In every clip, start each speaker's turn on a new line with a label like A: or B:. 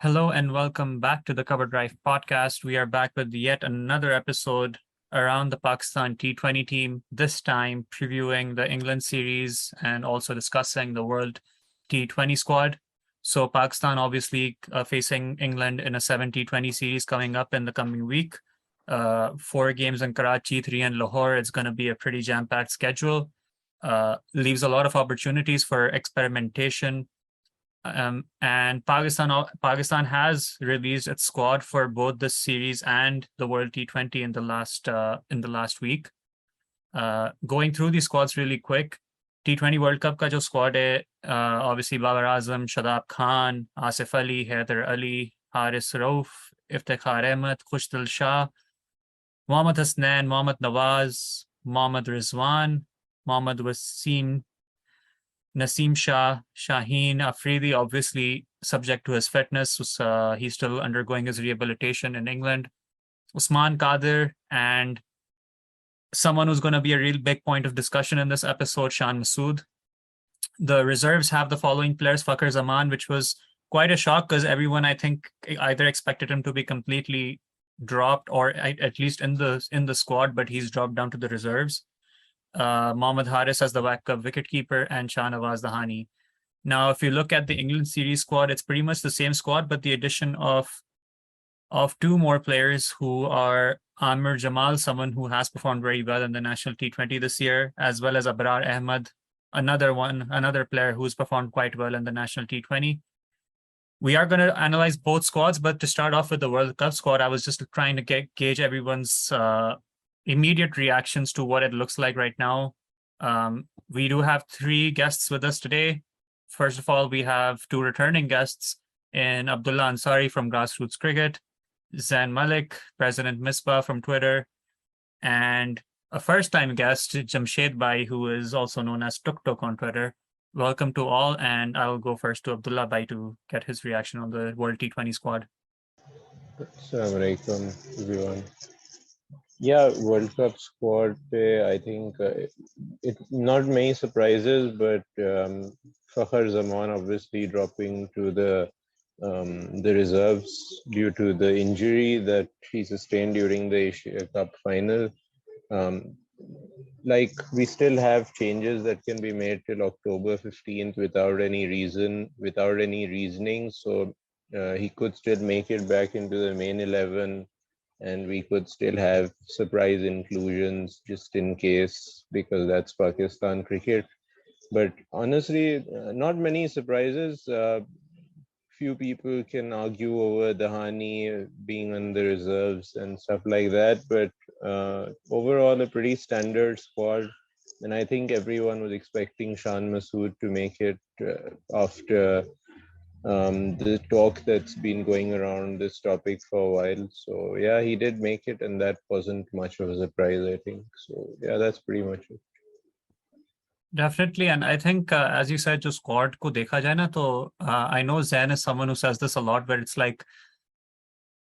A: Hello and welcome back to the Cover Drive podcast. We are back with yet another episode around the Pakistan T20 team, this time previewing the England series and also discussing the World T20 squad. So, Pakistan obviously facing England in a 7 T20 series coming up in the coming week. 4 games in Karachi, 3 in Lahore. It's going to be a pretty jam packed schedule. Leaves a lot of opportunities for experimentation. And Pakistan has released its squad for both the series and the World T20 in the last week. Going through these squads really quick. T20 World Cup का जो squad है, obviously Babar Azam, Shadab Khan, Asif Ali, Haider Ali, Haris Rauf, Iftikhar Ahmed, Khushdil Shah, Mohammad Hasnain, Mohammad Nawaz, Mohammad Rizwan, Mohammad Wasim, Naseem Shah, Shaheen Afridi, obviously subject to his fitness. He's still undergoing his rehabilitation in England. Usman Qadir, and someone who's going to be a real big point of discussion in this episode, Shan Masood. The reserves have the following players: Fakhar Zaman, which was quite a shock because everyone, I think, either expected him to be completely dropped or at least in the squad, but he's dropped down to the reserves. Mohammad Haris as the backup wicketkeeper, and Shahnawaz Dahani. Now, if you look at the England series squad, it's pretty much the same squad, but the addition of 2 more players who are Amir Jamal, someone who has performed very well in the national T20 this year, as well as Abrar Ahmed, another player who's performed quite well in the national T20. We are going to analyze both squads, but to start off with the World Cup squad, I was just trying to gauge everyone's immediate reactions to what it looks like right now. We do have 3 guests with us today. First of all, we have 2 returning guests in Abdullah Ansari from Grassroots Cricket, Zain Malik, President Misbah from Twitter, and a first-time guest, Jamshed Bhai, who is also known as Tuk Tuk on Twitter. Welcome to all, and I'll go first to Abdullah Bhai to get his reaction on the World T20 squad.
B: Assalamu alaikum, everyone. Yeah, World Cup squad, I think it not many surprises, but Fakhar Zaman obviously dropping to the reserves due to the injury that he sustained during the Asia Cup final. Like, we still have changes that can be made till October 15th without any reasoning. So he could still make it back into the main 11. And we could still have surprise inclusions just in case, because that's Pakistan cricket. But honestly, not many surprises. Few people can argue over Dahani being on the reserves and stuff like that. But overall, a pretty standard squad. And I think everyone was expecting Shan Masood to make it after the talk that's been going around this topic for a while. So yeah, he did make it, and that wasn't much of a surprise, I think. So yeah, that's pretty much it.
A: Definitely, and I think as you said, just squad ko dekha jaye na, to I know Zain is someone who says this a lot, where it's like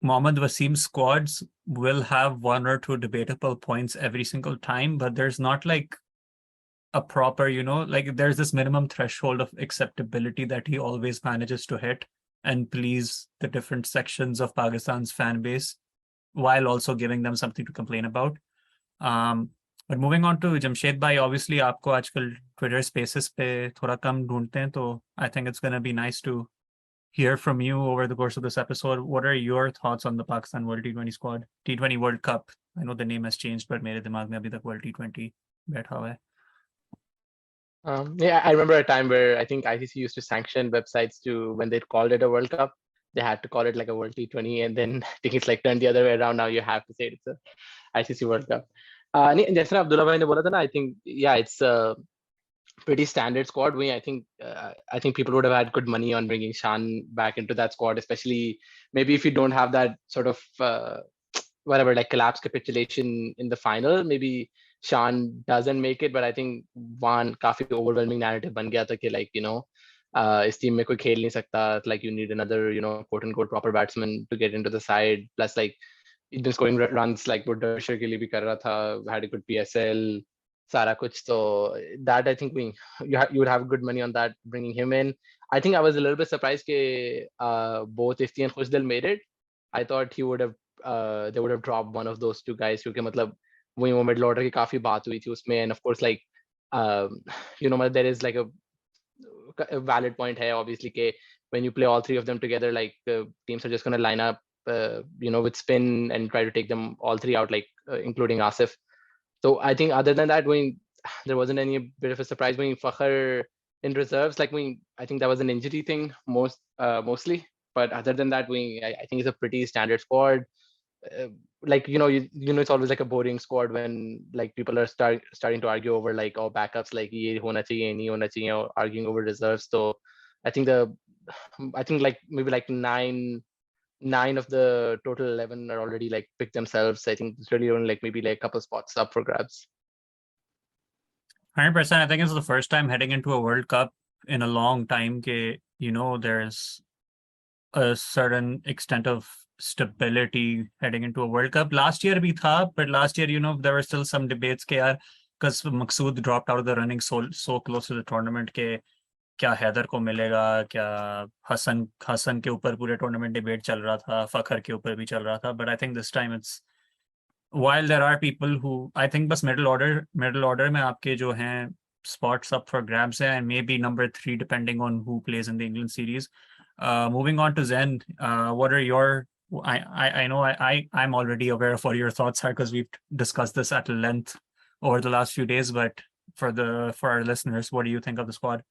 A: Mohammad Wasim's squads will have 1 or 2 debatable points every single time, but there's not like a proper, like there's this minimum threshold of acceptability that he always manages to hit and please the different sections of Pakistan's fan base while also giving them something to complain about. But moving on to Jamshed Bhai, obviously आपको आजकल Twitter Spaces पे थोड़ा कम ढूंढते हैं, तो I think it's going to be nice to hear from you over the course of this episode. What are your thoughts on the Pakistan World T20 squad? T20 World Cup. I know the name has changed, but मेरे दिमाग में अभी तक World T20 बैठा हुआ है.
C: Yeah, I remember a time where I think ICC used to sanction websites to, when they called it a World Cup, they had to call it like a World T20, and then I think it's like turned the other way around. Now you have to say it's a ICC World Cup. जैसे Abdullah bhai ने बोला था ना, I think yeah, it's a pretty standard squad. I think people would have had good money on bringing Shan back into that squad, especially maybe if you don't have that sort of whatever, like collapse capitulation in the final, maybe Shan doesn't make it. But I think one काफी overwhelming narrative बन गया था कि like इस team में कोई खेल नहीं सकता, like you need another quote unquote proper batsman to get into the side, plus like he's been scoring runs like वो Derbyshire के लिए भी कर रहा था, had a good PSL, Sara kuch. So that I think you would have good money on that, bringing him in. I think I was a little bit surprised that both Ifti and Khushdil made it. I thought they would have dropped one of those two guys क्योंकि मतलब वही वो middle order की काफी बात हुई थी उसमें, and of course like मतलब there is like a valid point है obviously कि when you play all three of them together, like teams are just going to line up with spin and try to take them all three out, like including Asif. So I think other than that, there wasn't any bit of a surprise when Fakhr in reserves. Like I think that was an injury thing mostly. But other than that, I think it's a pretty standard squad. Like it's always like a boring squad when like people are starting to argue over like backups, like ye hona chahiye, nahi hona chahiye, or arguing over reserves. So I think like maybe like nine of the total 11 are already like picked themselves. I think it's really only like maybe like a couple spots up for grabs.
A: 100%. I think it's the first time heading into a World Cup in a long time there's a certain extent of stability heading into a World Cup. Last year bhi tha, but last year, there were still some debates because Masood dropped out of the running so close to the tournament के क्या हैदर को मिलेगा, क्या हसन के ऊपर पूरे tournament debate चल रहा था, फखर के ऊपर भी चल रहा था. But I think this time it's while there are people who I think बस middle order में आपके जो हैं spots up for grabs है, and maybe number 3 depending on who plays in the England series. Moving on to Zen, what are your I know I'm already aware of what your thoughts are because we've discussed this at length over the last few days, but for our listeners, what do you think of the squad?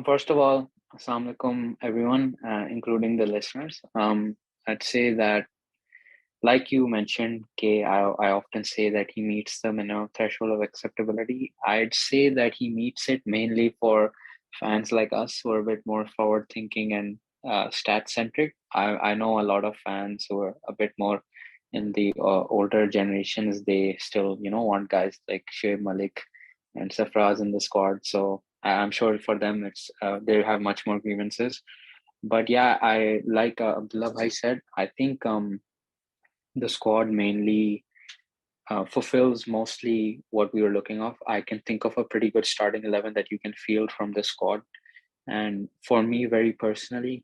D: First of all, Assalamu alaikum everyone, including the listeners. I'd say that, like you mentioned, Kay, I often say that he meets the minimum threshold of acceptability. I'd say that he meets it mainly for fans like us who are a bit more forward-thinking and stat-centric. I know a lot of fans who are a bit more in the older generations. They still, want guys like Shoaib Malik and Safraz in the squad. So I'm sure for them, it's they have much more grievances. But yeah, I like Abdullah Bhai said, I think the squad mainly fulfills mostly what we were looking of. I can think of a pretty good starting 11 that you can field from the squad. And for me, very personally,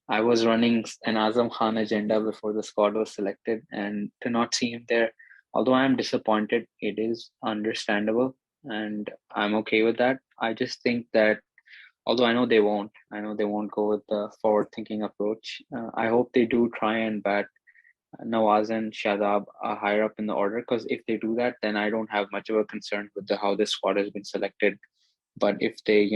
D: I was running an Azam Khan agenda before the squad was selected, and to not see him there, although I'm disappointed, it is understandable, and I'm okay with that. I just think that, although I know they won't go with the forward-thinking approach. I hope they do try and bat Nawaz and Shadab higher up in the order, because if they do that, then I don't have much of a concern with how this squad has been selected. But if they,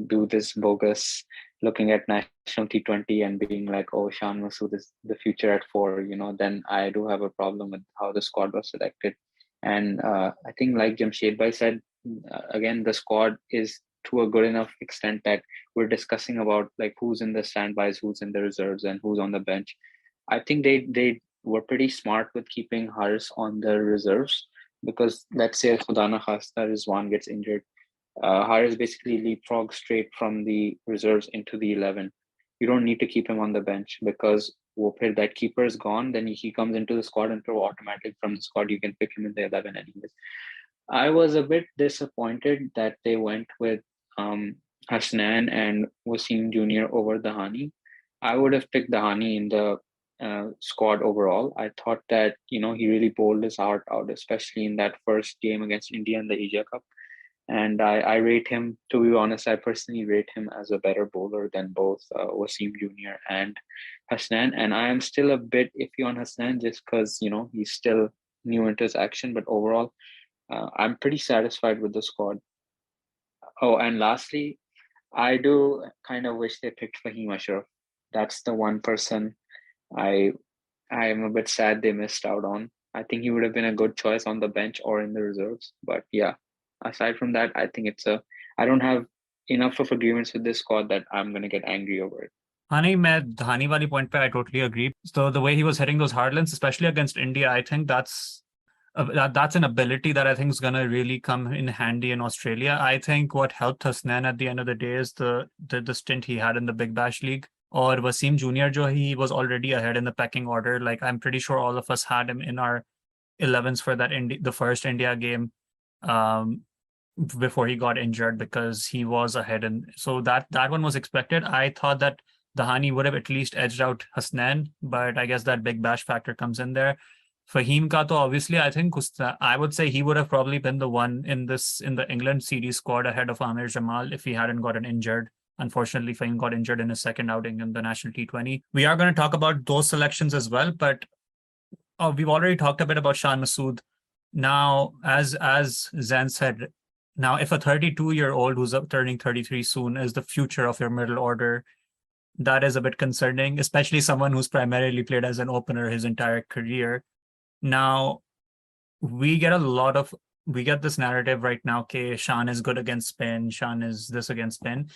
D: do this bogus looking at national T20 and being like, oh, Shan Masood is the future at 4, then I do have a problem with how the squad was selected. And I think, like Jamshed Bhai said, again, the squad is to a good enough extent that we're discussing about like who's in the standbys, who's in the reserves, and who's on the bench. I think they were pretty smart with keeping Haris on the reserves, because let's say Khuda na khasta Rizwan gets injured, Haris basically leapfrogs straight from the reserves into the 11. You don't need to keep him on the bench, because if that keeper is gone, then he comes into the squad and automatically from the squad you can pick him in the 11 anyways. I was a bit disappointed that they went with Hasnan and Wasim Jr. over Dahani. I would have picked Dahani in the squad overall. I thought that he really bowled his heart out, especially in that first game against India in the Asia Cup. And I rate him, to be honest, I personally rate him as a better bowler than both Wasim Jr. and Hasnan. And I am still a bit iffy on Hasnan just because, he's still new into his action. But overall, I'm pretty satisfied with the squad. Oh, and lastly, I do kind of wish they picked Fahim Ashraf. That's the one person I am a bit sad they missed out on. I think he would have been a good choice on the bench or in the reserves. But yeah, aside from that, I think I don't have enough of agreements with this squad that I'm going to get angry over it.
A: Hani, Dhani wali point pe I totally agree. So the way he was hitting those hard lines, especially against India, I think that's an ability that I think is going to really come in handy in Australia. I think what helped Hasnan at the end of the day is the stint he had in the Big Bash League. Or Wasim Jr., he was already ahead in the pecking order. Like, I'm pretty sure all of us had him in our 11s for that the first India game um, before he got injured because he was ahead, and so that one was expected. I thought that Dahani would have at least edged out Hasnain, but I guess that big bash factor comes in there. Fahim ka to obviously I think I would say he would have probably been the one in the England series squad ahead of Amir Jamal if he hadn't gotten injured. Unfortunately, Fahim got injured in his second outing in the national T20. We are going to talk about those selections as well, but we've already talked a bit about Shan Masood. Now, as Zen said, now if a 32-year-old who's turning 33 soon is the future of your middle order, that is a bit concerning, especially someone who's primarily played as an opener his entire career. Now, we get this narrative right now, okay, Shan is good against spin, Shan is this against spin.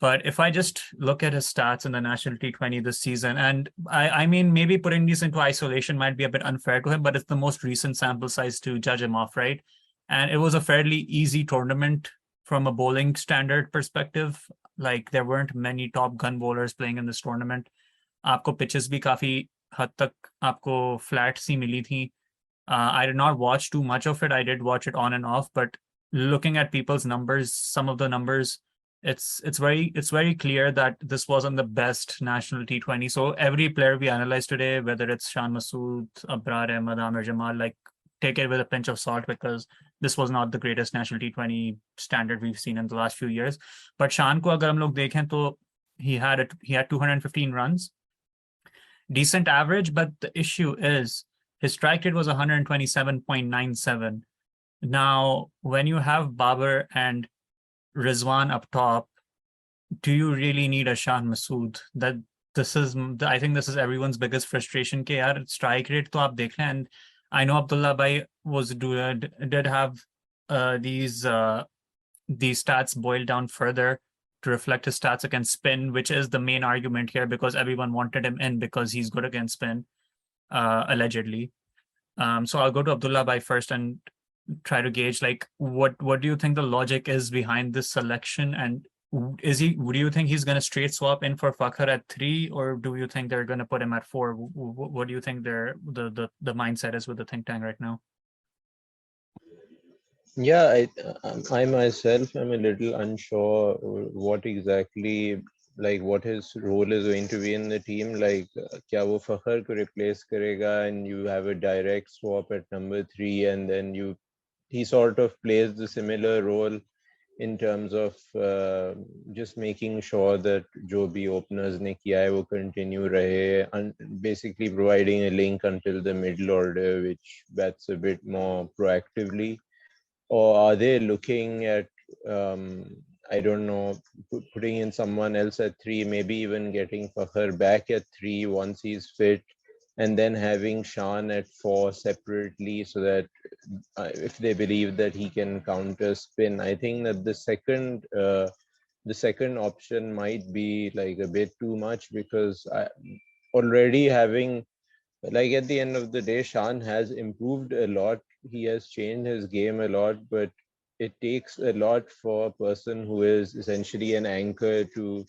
A: But if I just look at his stats in the national T20 this season, and I mean, maybe putting these into isolation might be a bit unfair to him, but it's the most recent sample size to judge him off, right? And it was a fairly easy tournament from a bowling standard perspective. Like there weren't many top gun bowlers playing in this tournament. आपको pitches भी काफी हद तक आपको flat सी मिली थी. I did not watch too much of it. I did watch it on and off, but looking at people's numbers, some of the numbers, it's very clear that this wasn't the best national T20. So every player we analyzed today, whether it's Shan Masood, Abrar Ahmed, Amir Jamal, like take it with a pinch of salt because this was not the greatest national T20 standard we've seen in the last few years. But Shan ko agar hum log dekhen to he had 215 runs, decent average, but the issue is his strike rate was 127.97. Now, when you have Babar and Rizwan up top, do you really need a Shan Masood? I think this is everyone's biggest frustration. Ke yaar, strike rate to aap dekh lein. And I know Abdullah Bhai did have these stats boiled down further to reflect his stats against spin, which is the main argument here because everyone wanted him in because he's good against spin, allegedly. So I'll go to Abdullah Bhai first and try to gauge like what do you think the logic is behind this selection, and do you think he's going to straight swap in for Fakhar at 3, or do you think they're going to put him at 4? What do you think the mindset is with the think tank right now?
B: Yeah, I myself am a little unsure what exactly, like what his role is going to be in the team. Like, kya wo Fakhar ko replace karega, and you have a direct swap at number 3, and then he sort of plays the similar role in terms of just making sure that jo bhi openers ne kiya hai wo continue rahe, and basically providing a link until the middle order, which bats a bit more proactively. Or are they looking at I don't know, putting in someone else at 3, maybe even getting Fakhar back at 3 once he's fit, and then having Shan at 4 separately, so that if they believe that he can counter spin. I think that the second option might be like a bit too much, because already having, like, at the end of the day, Shan has improved a lot. He has changed his game a lot, but it takes a lot for a person who is essentially an anchor to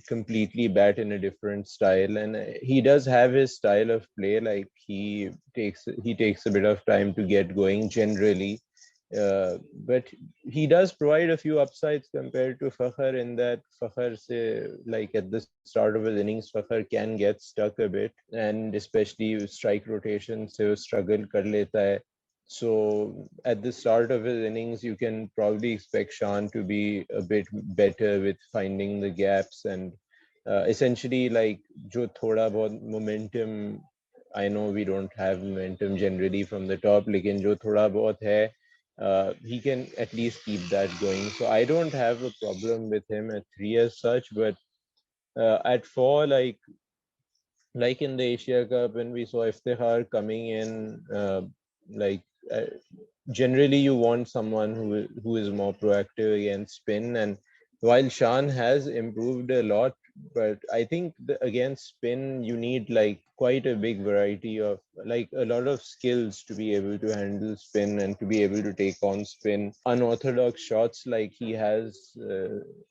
B: completely bat in a different style. And he does have his style of play. Like he takes a bit of time to get going generally. But he does provide a few upsides compared to Fakhar, in that Fakhar like at the start of his innings, Fakhar can get stuck a bit, and especially with strike rotation, so struggle kar leta hai. So at the start of his innings, you can probably expect Shan to be a bit better with finding the gaps, and essentially like jo thoda bahut momentum. I know we don't have momentum generally from the top, lekin jo thoda bahut hai, he can at least keep that going. So I don't have a problem with him at 3 as such, but at 4, like in the Asia Cup when we saw Iftikhar coming in, like generally you want someone who is more proactive against spin. And while Shan has improved a lot, but I think against spin you need like quite a big variety of, like, a lot of skills to be able to handle spin and to be able to take on spin. Unorthodox shots like he has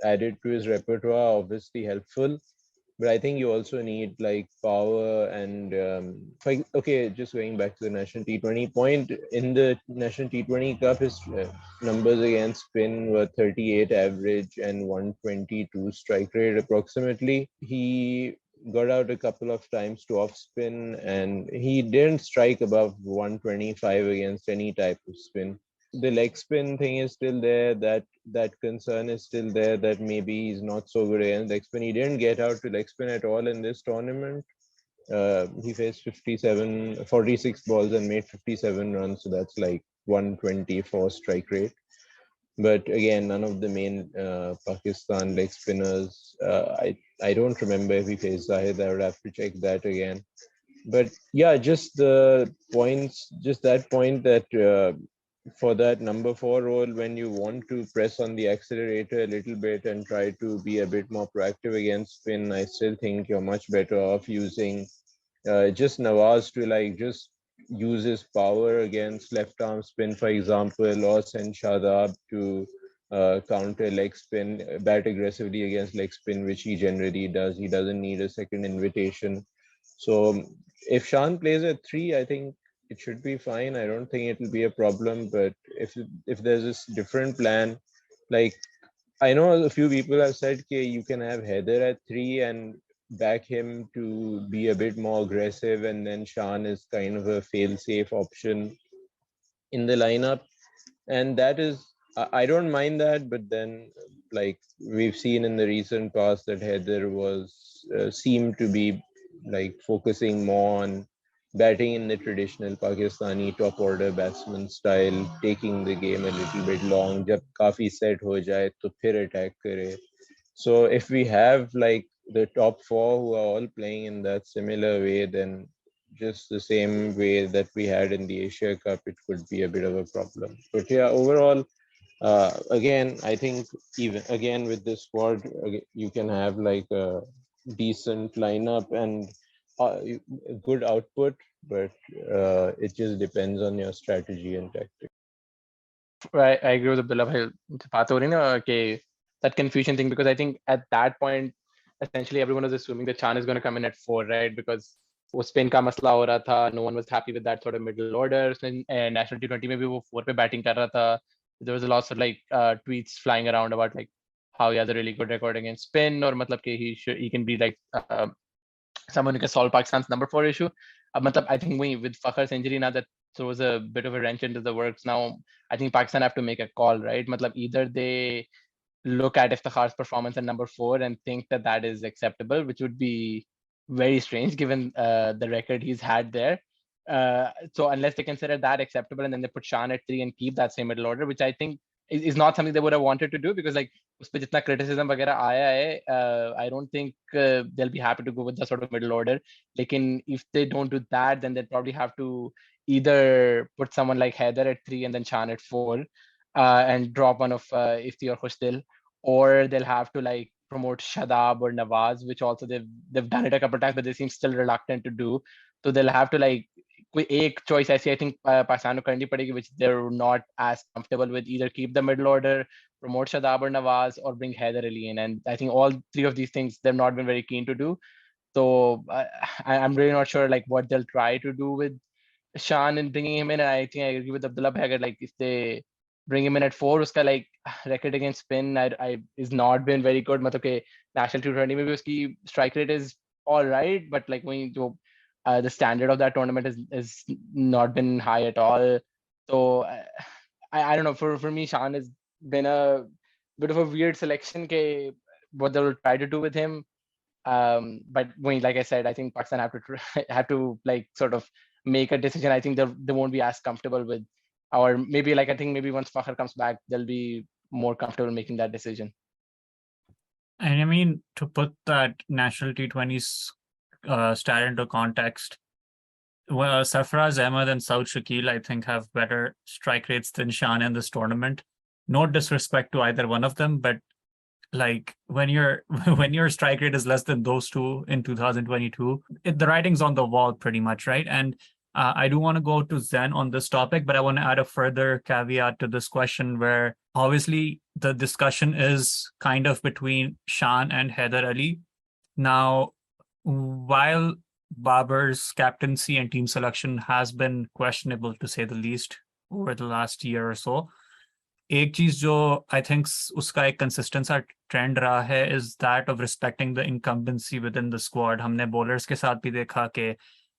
B: added to his repertoire, obviously helpful. But I think you also need like power and okay, just going back to the national T20 point, in the national T20 Cup, his numbers against spin were 38 average and 122 strike rate approximately. He got out a couple of times to off spin, and he didn't strike above 125 against any type of spin. The leg spin thing is still there. That concern is still there that maybe he's not so good against leg spin. He didn't get out to leg spin at all in this tournament. He faced 46 balls and made 57 runs. So that's like 124 strike rate. But again, none of the main Pakistan leg spinners. I don't remember if he faced Zahid. I would have to check that again. But yeah, just the points, just that point that for that number 4 role, when you want to press on the accelerator a little bit and try to be a bit more proactive against spin, I still think you're much better off using just Nawaz to like just use his power against left arm spin, for example, or send Shadab to counter leg spin, bat aggressively against leg spin, which he generally does. He doesn't need a second invitation. So if Shan plays at 3, I think it should be fine. I don't think it will be a problem. But if there's this different plan, like I know a few people have said, okay, you can have Heather at 3 and back him to be a bit more aggressive, and then Shan is kind of a fail-safe option in the lineup, and that is I don't mind that. But then, like we've seen in the recent past, that Heather was seemed to be like focusing more on batting in the traditional Pakistani top order batsman style, taking the game a little bit long. जब काफी set हो जाए तो फिर attack करे. So if we have like the top 4 who are all playing in that similar way, then just the same way that we had in the Asia Cup, it could be a bit of a problem. But yeah, overall, again, I think even again with this squad, you can have like a decent lineup and good output, but it just depends on your strategy and tactics.
C: I agree with Abdullah bhai. बात हो रही ना कि that confusion thing, because I think at that point essentially everyone was assuming that Chan is going to come in at 4, right? Because वो spin का मसला हो रहा था, no one was happy with that sort of middle order. And national T20 में भी वो 4 पे batting कर रहा था. There was a lot of like tweets flying around about like how he has a really good record against spin, or मतलब कि he can be like someone who can solve Pakistan's number 4 issue. I think with Fakhr's injury now, that throws a bit of a wrench into the works. Now I think Pakistan have to make a call, right? Either they look at Iftikhar's performance at number 4 and think that that is acceptable, which would be very strange given the record he's had there. So unless they consider that acceptable, and then they put Shan at 3 and keep that same middle order, which I think is not something they would have wanted to do, because like उस पे जितना criticism वगैरह आया है, I don't think they'll be happy to go with the sort of middle order. Lekin if they don't do that, then they'll probably have to either put someone like Haider at 3 and then Shan at 4, and drop one of Ifti or Khushdil, or they'll have to like promote Shadab or Nawaz, which also they've done it a couple of times, but they seem still reluctant to do. So they'll have to like एक choice ऐसी I think Pakistan को करनी पड़ेगी, which they're not as comfortable with. Either keep the middle order, promote Shadab or Nawaz, or bring Haider Ali in. And I think all 3 of these things they've not been very keen to do. So I'm really not sure like what they'll try to do with Shan and bringing him in. And I think I agree with Abdullah Bhagar, like if they bring him in at 4, uska like record against spin I is not been very good. मतलब के national T20 में भी उसकी strike rate is all right, but like when you the standard of that tournament is not been high at all. So I don't know. For me, Shan has been a bit of a weird selection. Ke what they'll try to do with him. But when, like I said, I think Pakistan have to like sort of make a decision. I think they won't be as comfortable with, or maybe like I think maybe once Fakhr comes back, they'll be more comfortable making that decision.
A: And I mean, to put that national T20s stat into context, well, Sarfaraz Ahmed and Saud Shakil, I think, have better strike rates than Shan in this tournament. No disrespect to either one of them, but like when your strike rate is less than those two in 2022, the writing's on the wall pretty much, right? And I do want to go to Zen on this topic, but I want to add a further caveat to this question, where obviously the discussion is kind of between Shan and Haider Ali. Now, while Babar's captaincy and team selection has been questionable to say the least over the last year or so, एक चीज जो I think उसका एक consistent सा trend रहा है is that of respecting the incumbency within the squad. हमने bowlers के साथ भी देखा कि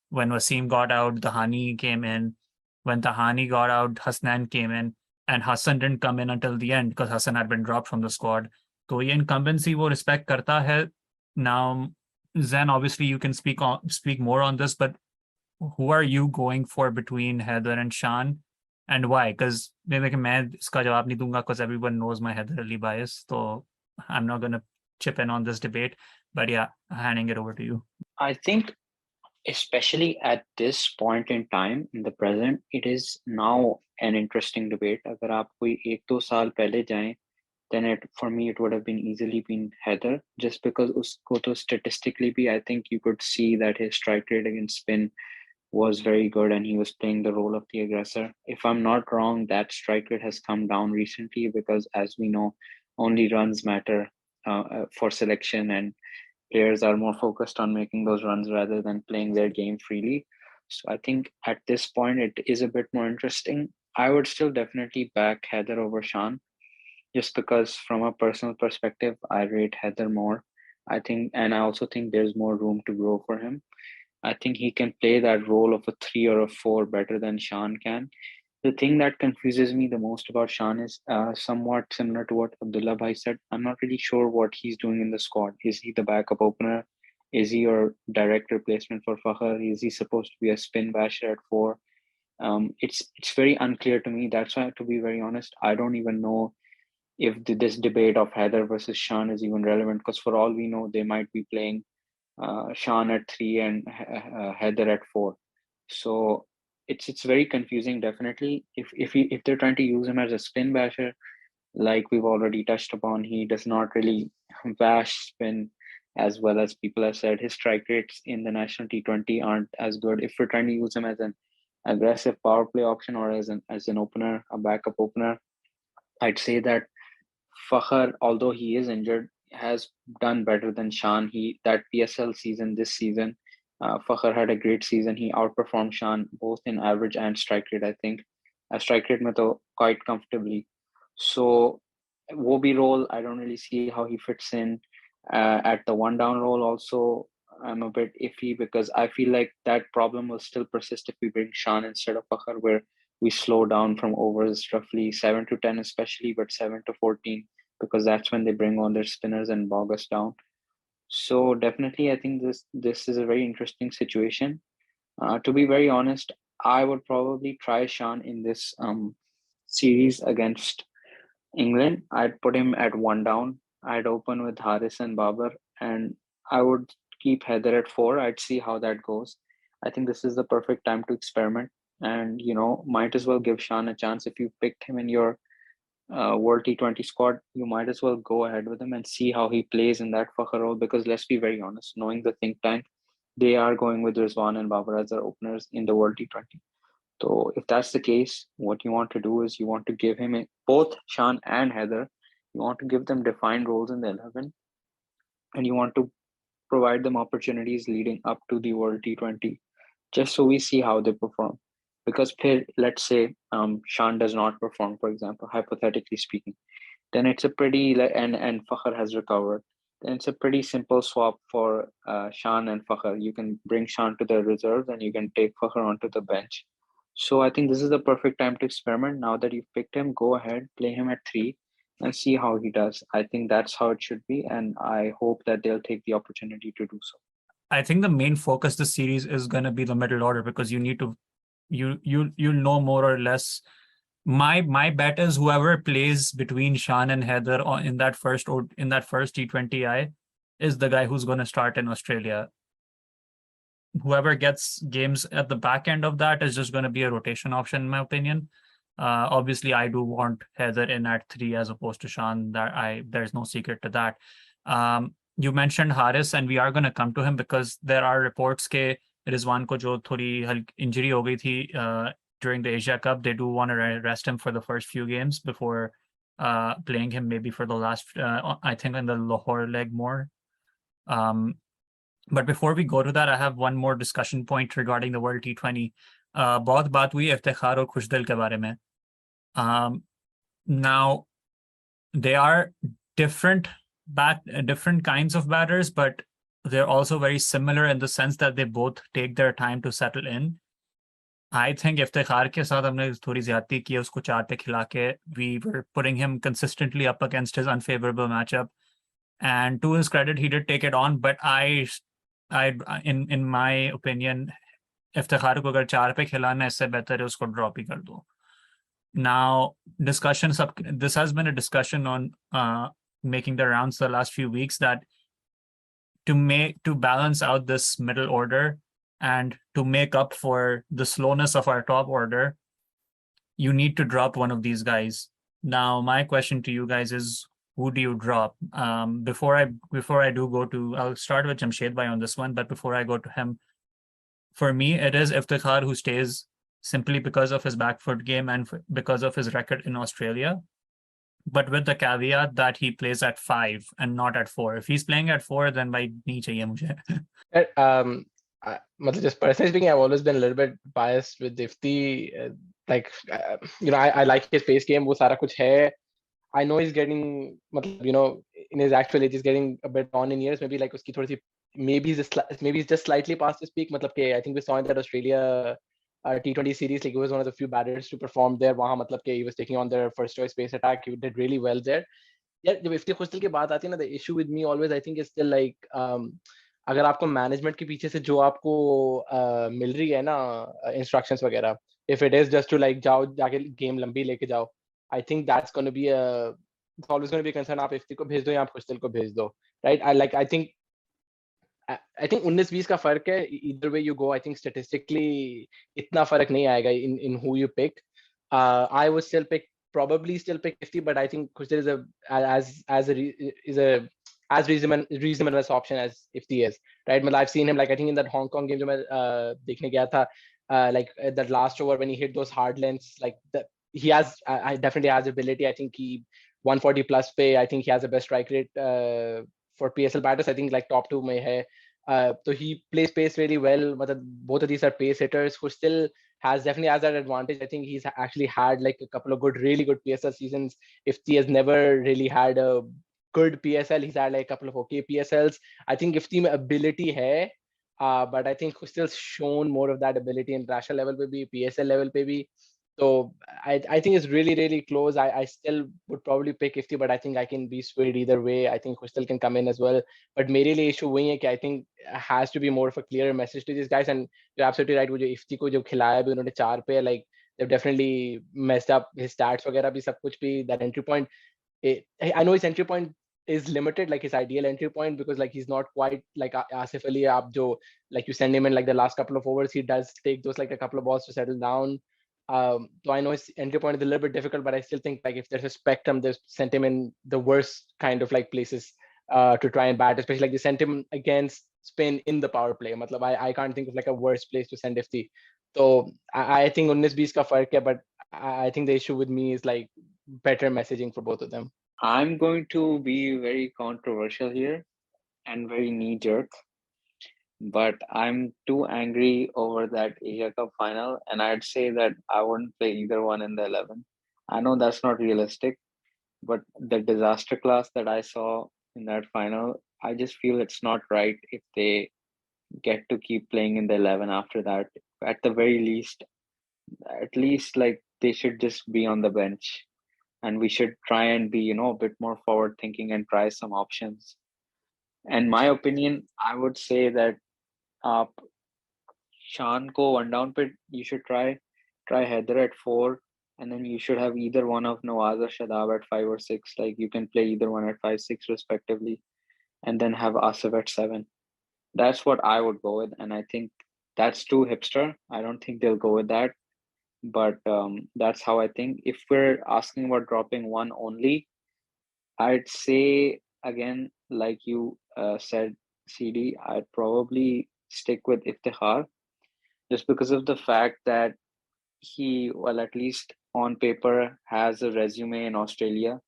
A: when Wasim got out, Tahani came in. When Tahani got out, Hasnan came in, and Hassan didn't come in until the end because Hassan had been dropped from the squad. तो ये incumbency वो respect करता है. Now, Zen, obviously you can speak more on this, but who are you going for between Heather and Shan, and why? Because maybe मैं इसका जवाब नहीं दूंगा because everyone knows my Heather Ali bias. So I'm not going to chip in on this debate. But yeah, handing it over to you.
D: I think, especially at this point in time in the present, it is now an interesting debate. अगर आप कोई 1-2 साल पहले जाएं, then for me it would have been easily been Heather, just because usko to statistically be, I think you could see that his strike rate against spin was very good and he was playing the role of the aggressor. If I'm not wrong, that strike rate has come down recently because, as we know, only runs matter for selection, and players are more focused on making those runs rather than playing their game freely. So I think at this point it is a bit more interesting. I would still definitely back Heather over Shan, just because from a personal perspective, I rate Heather more. I think, and I also think there's more room to grow for him. I think he can play that role of a 3 or a 4 better than Shan can. The thing that confuses me the most about Shan is somewhat similar to what Abdullah Bhai said. I'm not really sure what he's doing in the squad. Is he the backup opener? Is he your direct replacement for Fakhar? Is he supposed to be a spin basher at 4? It's very unclear to me. That's why, to be very honest, I don't even know if this debate of Heather versus Shan is even relevant, because for all we know, they might be playing Shan at 3 and Heather at 4. So it's very confusing. Definitely, if they're trying to use him as a spin basher, like we've already touched upon, he does not really bash spin as well as people have said. His strike rates in the national T20 aren't as good. If we're trying to use him as an aggressive power play option or as an opener, a backup opener, I'd say that Fakhar, although he is injured, has done better than Shan. That PSL season, this season, Fakhar had a great season. He outperformed Shan both in average and strike rate, I think. Strike rate mein to quite comfortably. So, wo bhi role, I don't really see how he fits in. At the one down role, also, I'm a bit iffy because I feel like that problem will still persist if we bring Shan instead of Fakhar, where we slow down from overs roughly 7 to 10, especially, but 7 to 14, because that's when they bring on their spinners and bog us down. So definitely, I think this is a very interesting situation. To be very honest, I would probably try Shan in this series against England. I'd put him at 1 down. I'd open with Haris and Babar, and I would keep Heather at 4. I'd see how that goes. I think this is the perfect time to experiment, and might as well give Shan a chance. If you picked him in your World T20 squad, you might as well go ahead with him and see how he plays in that Fakhar role. Because let's be very honest, knowing the think tank, they are going with Rizwan and Babar as their openers in the World T20. So if that's the case, what you want to do is you want to give him both Shan and Heather. You want to give them defined roles in the 11, and you want to provide them opportunities leading up to the World T20, just so we see how they perform. Because let's say Shan does not perform, for example, hypothetically speaking, then it's a pretty and Fakhar has recovered. Then it's a pretty simple swap for Shan and Fakhar. You can bring Shan to the reserves and you can take Fakhar onto the bench. So I think this is the perfect time to experiment. Now that you've picked him, go ahead, play him at 3 and see how he does. I think that's how it should be, and I hope that they'll take the opportunity to do so.
A: I think the main focus this series is going to be the middle order, because you need to you know more or less. My bet is whoever plays between Shan and Heather in that first T20I is the guy who's going to start in Australia. Whoever gets games at the back end of that is just going to be a rotation option, in my opinion. Obviously, I do want Heather in at 3 as opposed to Shan. There's no secret to that. You mentioned Haris, and we are going to come to him because there are reports के रिजवान को जो थोड़ी injury हो गई थी during the Asia Cup. They do want to rest him for the first few games before playing him maybe for the last, I think in the Lahore leg more. But before we go to that, I have one more discussion point regarding the World T20. बहुत बात हुई इफ्तिखार और खुशदिल के बारे में. Now they are different kinds of batters, but they're also very similar in the sense that they both take their time to settle in. I think Iftikhar के साथ हमने थोड़ी ज्यादती की उसको 4 पे खिला के. We were putting him consistently up against his unfavorable matchup, and to his credit, he did take it on. But in my opinion, Iftikhar को अगर 4 पे खिलाना इससे बेहतर है उसको ड्रॉप ही कर दो. Now, this has been a discussion on making the rounds the last few weeks, that to balance out this middle order and to make up for the slowness of our top order, you need to drop one of these guys. Now, my question to you guys is, who do you drop? Before I do go to, I'll start with Jamshed Bhai on this one, but before I go to him, for me, it is Iftikhar who stays, simply because of his back foot game and because of his record in Australia, but with the caveat that he plays at 5 and not at 4. If he's playing at 4, then by nahi chahiye mujhe.
C: Just personally speaking, I've always been a little bit biased with Ifti. I like his pace game. वो सारा कुछ है. I know he's getting, in his actual age, he's getting a bit on in years. Maybe like uski thodi si, maybe he's just slightly past his peak. I think we saw in that Australia T20 series, like he was one of the few batters to perform there. He was taking on their first choice pace attack. He did really well there. Yeah, जब इफ्ती खुशदिल की बात आती है ना, the issue with me always I think is still like अगर आपको management के पीछे से जो आपको मिल रही है ना इंस्ट्रक्शंस वगैरह, if it is just to like जाओ जाके गेम लंबी लेके जाओ, I think that's going to be it's always going to be a concern. आप इफ्ती को भेज दो या आप खुशदिल को भेज दो, right? I think 19-20 का फर्क है. Either way you go, I think statistically इतना फर्क नहीं आएगा in who you pick. I would probably still pick 50, but I think Khushdil is a as reasonable option as Ifti is, right? I've seen him, like I think in that Hong Kong game जो मैं देखने गया था, like that last over when he hit those hard lengths, like he has I definitely has ability. I think he 140 plus pay. I think he has the best strike rate for PSL batters. I think like top 2 में है. So he plays pace really well. Both of these are pace hitters who still definitely has that advantage. I think he's actually had like a couple of really good PSL seasons. Ifti has never really had a good PSL. He's had like a couple of okay PSLs. I think Ifti में ability है, but I think who's still shown more of that ability in international level पे भी, PSL level पे भी. So I think it's really, really close. I still would probably pick Ifti, but I think I can be swayed either way. I think Hustel can come in as well. But मेरे लिए issue वही है कि I think has to be more of a clearer message to these guys. And you're absolutely right. वो जो Ifti को जो खिलाया भी उन्होंने 4 पे, like they've definitely messed up his stats वगैरह भी, सब कुछ भी. That entry point, I know his entry point is limited, like his ideal entry point, because like he's not quite like Asif Ali Aap jo, like you send him in like the last couple of overs, he does take those like a couple of balls to settle down. So I know his entry point is a little bit difficult, but I still think like if there's a spectrum, they've sent him in the worst kind of like places to try and bat, especially like they sent him against spin in the power play. I can't think of like a worse place to send Ifti. So I think 19-20 ka fark hai, but I think the issue with me is like better messaging for both of them.
D: I'm going to be very controversial here and very knee-jerk, but I'm too angry over that Asia Cup final, and I'd say that I wouldn't play either one in the 11. I know that's not realistic, but the disaster class that I saw in that final, I just feel it's not right if they get to keep playing in the 11 after that. At the very least, at least like they should just be on the bench, and we should try and be, a bit more forward thinking and try some options. And my opinion, I would say that Shan ko one down pit, you should try Heather at 4, and then you should have either one of Nawaz or Shadab at 5 or 6. Like you can play either one at 5, 6 respectively, and then have Asif at 7. That's what I would go with, and I think that's too hipster. I don't think they'll go with that, but that's how I think. If we're asking about dropping one only, I'd say again, like you said, CD, I'd probably stick with Iftikhar, just because of the fact that he, well, at least on paper, has a resume in Australia.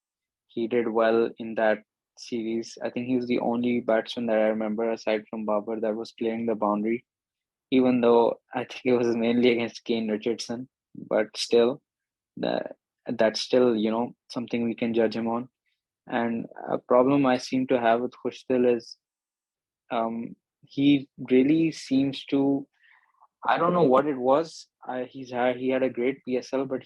D: He did well in that series. I think he was the only batsman that I remember aside from Babar that was clearing the boundary, even though I think it was mainly against Kane Richardson, but still, that that's still, something we can judge him on. And a problem I seem to have with Khushtil is he really seems to, I don't know what it was. He had a great PSL, but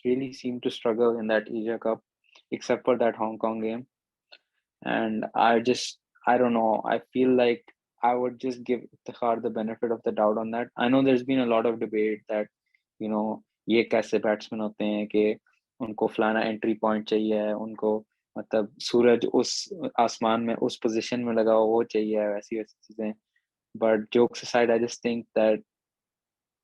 D: really seemed to struggle in that Asia Cup, except for that Hong Kong game. And I don't know. I feel like I would just give Iftikhar the benefit of the doubt on that. I know there's been a lot of debate that, ये कैसे batsman होते हैं कि उनको फलाना entry point चाहिए है, उनको मतलब सूरज उस आसमान में उस पोजीशन में लगा हो वो चाहिए, वैसी वैसी चीजें. But jokes aside, I just think that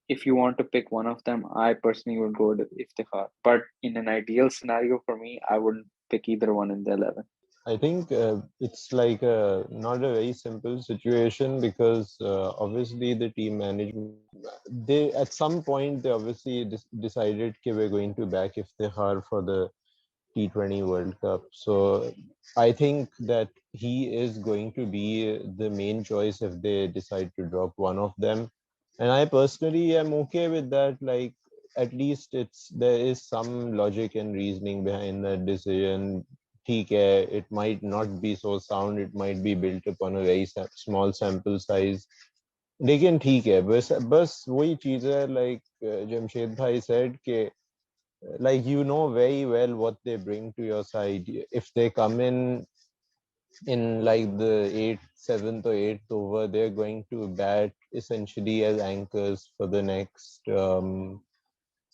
D: if you want to pick one of them, I personally would go with Iftikhar. But in an ideal scenario for me, I wouldn't pick either one in the 11.
B: I think it's like not a very simple situation because obviously the team management, they at some point they obviously decided that we're going to back Iftikhar for the T20 World Cup. So I think that he is going to be the main choice if they decide to drop one of them. And I personally am okay with that. Like, at least there is some logic and reasoning behind that decision. It might not be so sound, it might be built upon a very small sample size. लेकिन ठीक है, बस वही चीज है, like Jamshed bhai said कि like you know very well what they bring to your side. If they come in like the 7th or 8th over, they're going to bat essentially as anchors for the next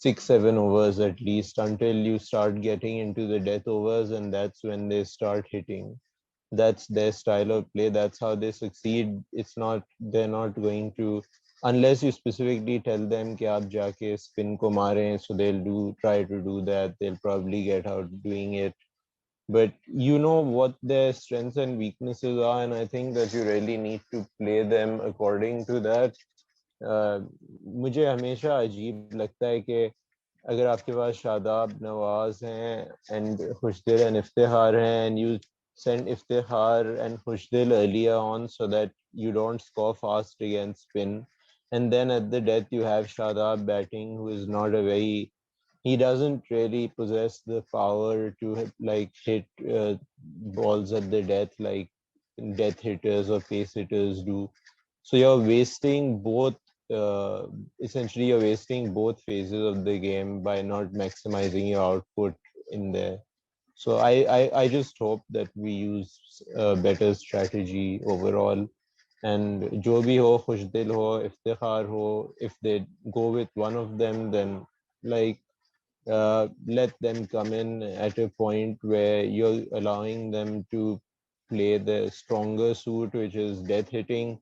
B: 6-7 overs at least, until you start getting into the death overs, and that's when they start hitting. That's their style of play. That's how they succeed. They're not going to, unless you specifically tell them कि आप जाके spin को मारें, so they'll try to do that. They'll probably get out doing it. But you know what their strengths and weaknesses are, and I think that you really need to play them according to that. मुझे हमेशा अजीब लगता है कि अगर आपके पास शादाब, नवाज हैं and Khushdil and Iftikhar हैं, and you send Iftikhar and Khushtil earlier on so that you don't score fast against spin, and then at the death you have Shadab batting, who is not he doesn't really possess the power to hit balls at the death like death hitters or pace hitters do. So you're wasting essentially you're wasting both phases of the game by not maximizing your output in there. So I just hope that we use a better strategy overall. And jo bhi ho, Khushdil ho, Iftikhar ho, if they go with one of them, then let them come in at a point where you're allowing them to play the stronger suit, which is death hitting.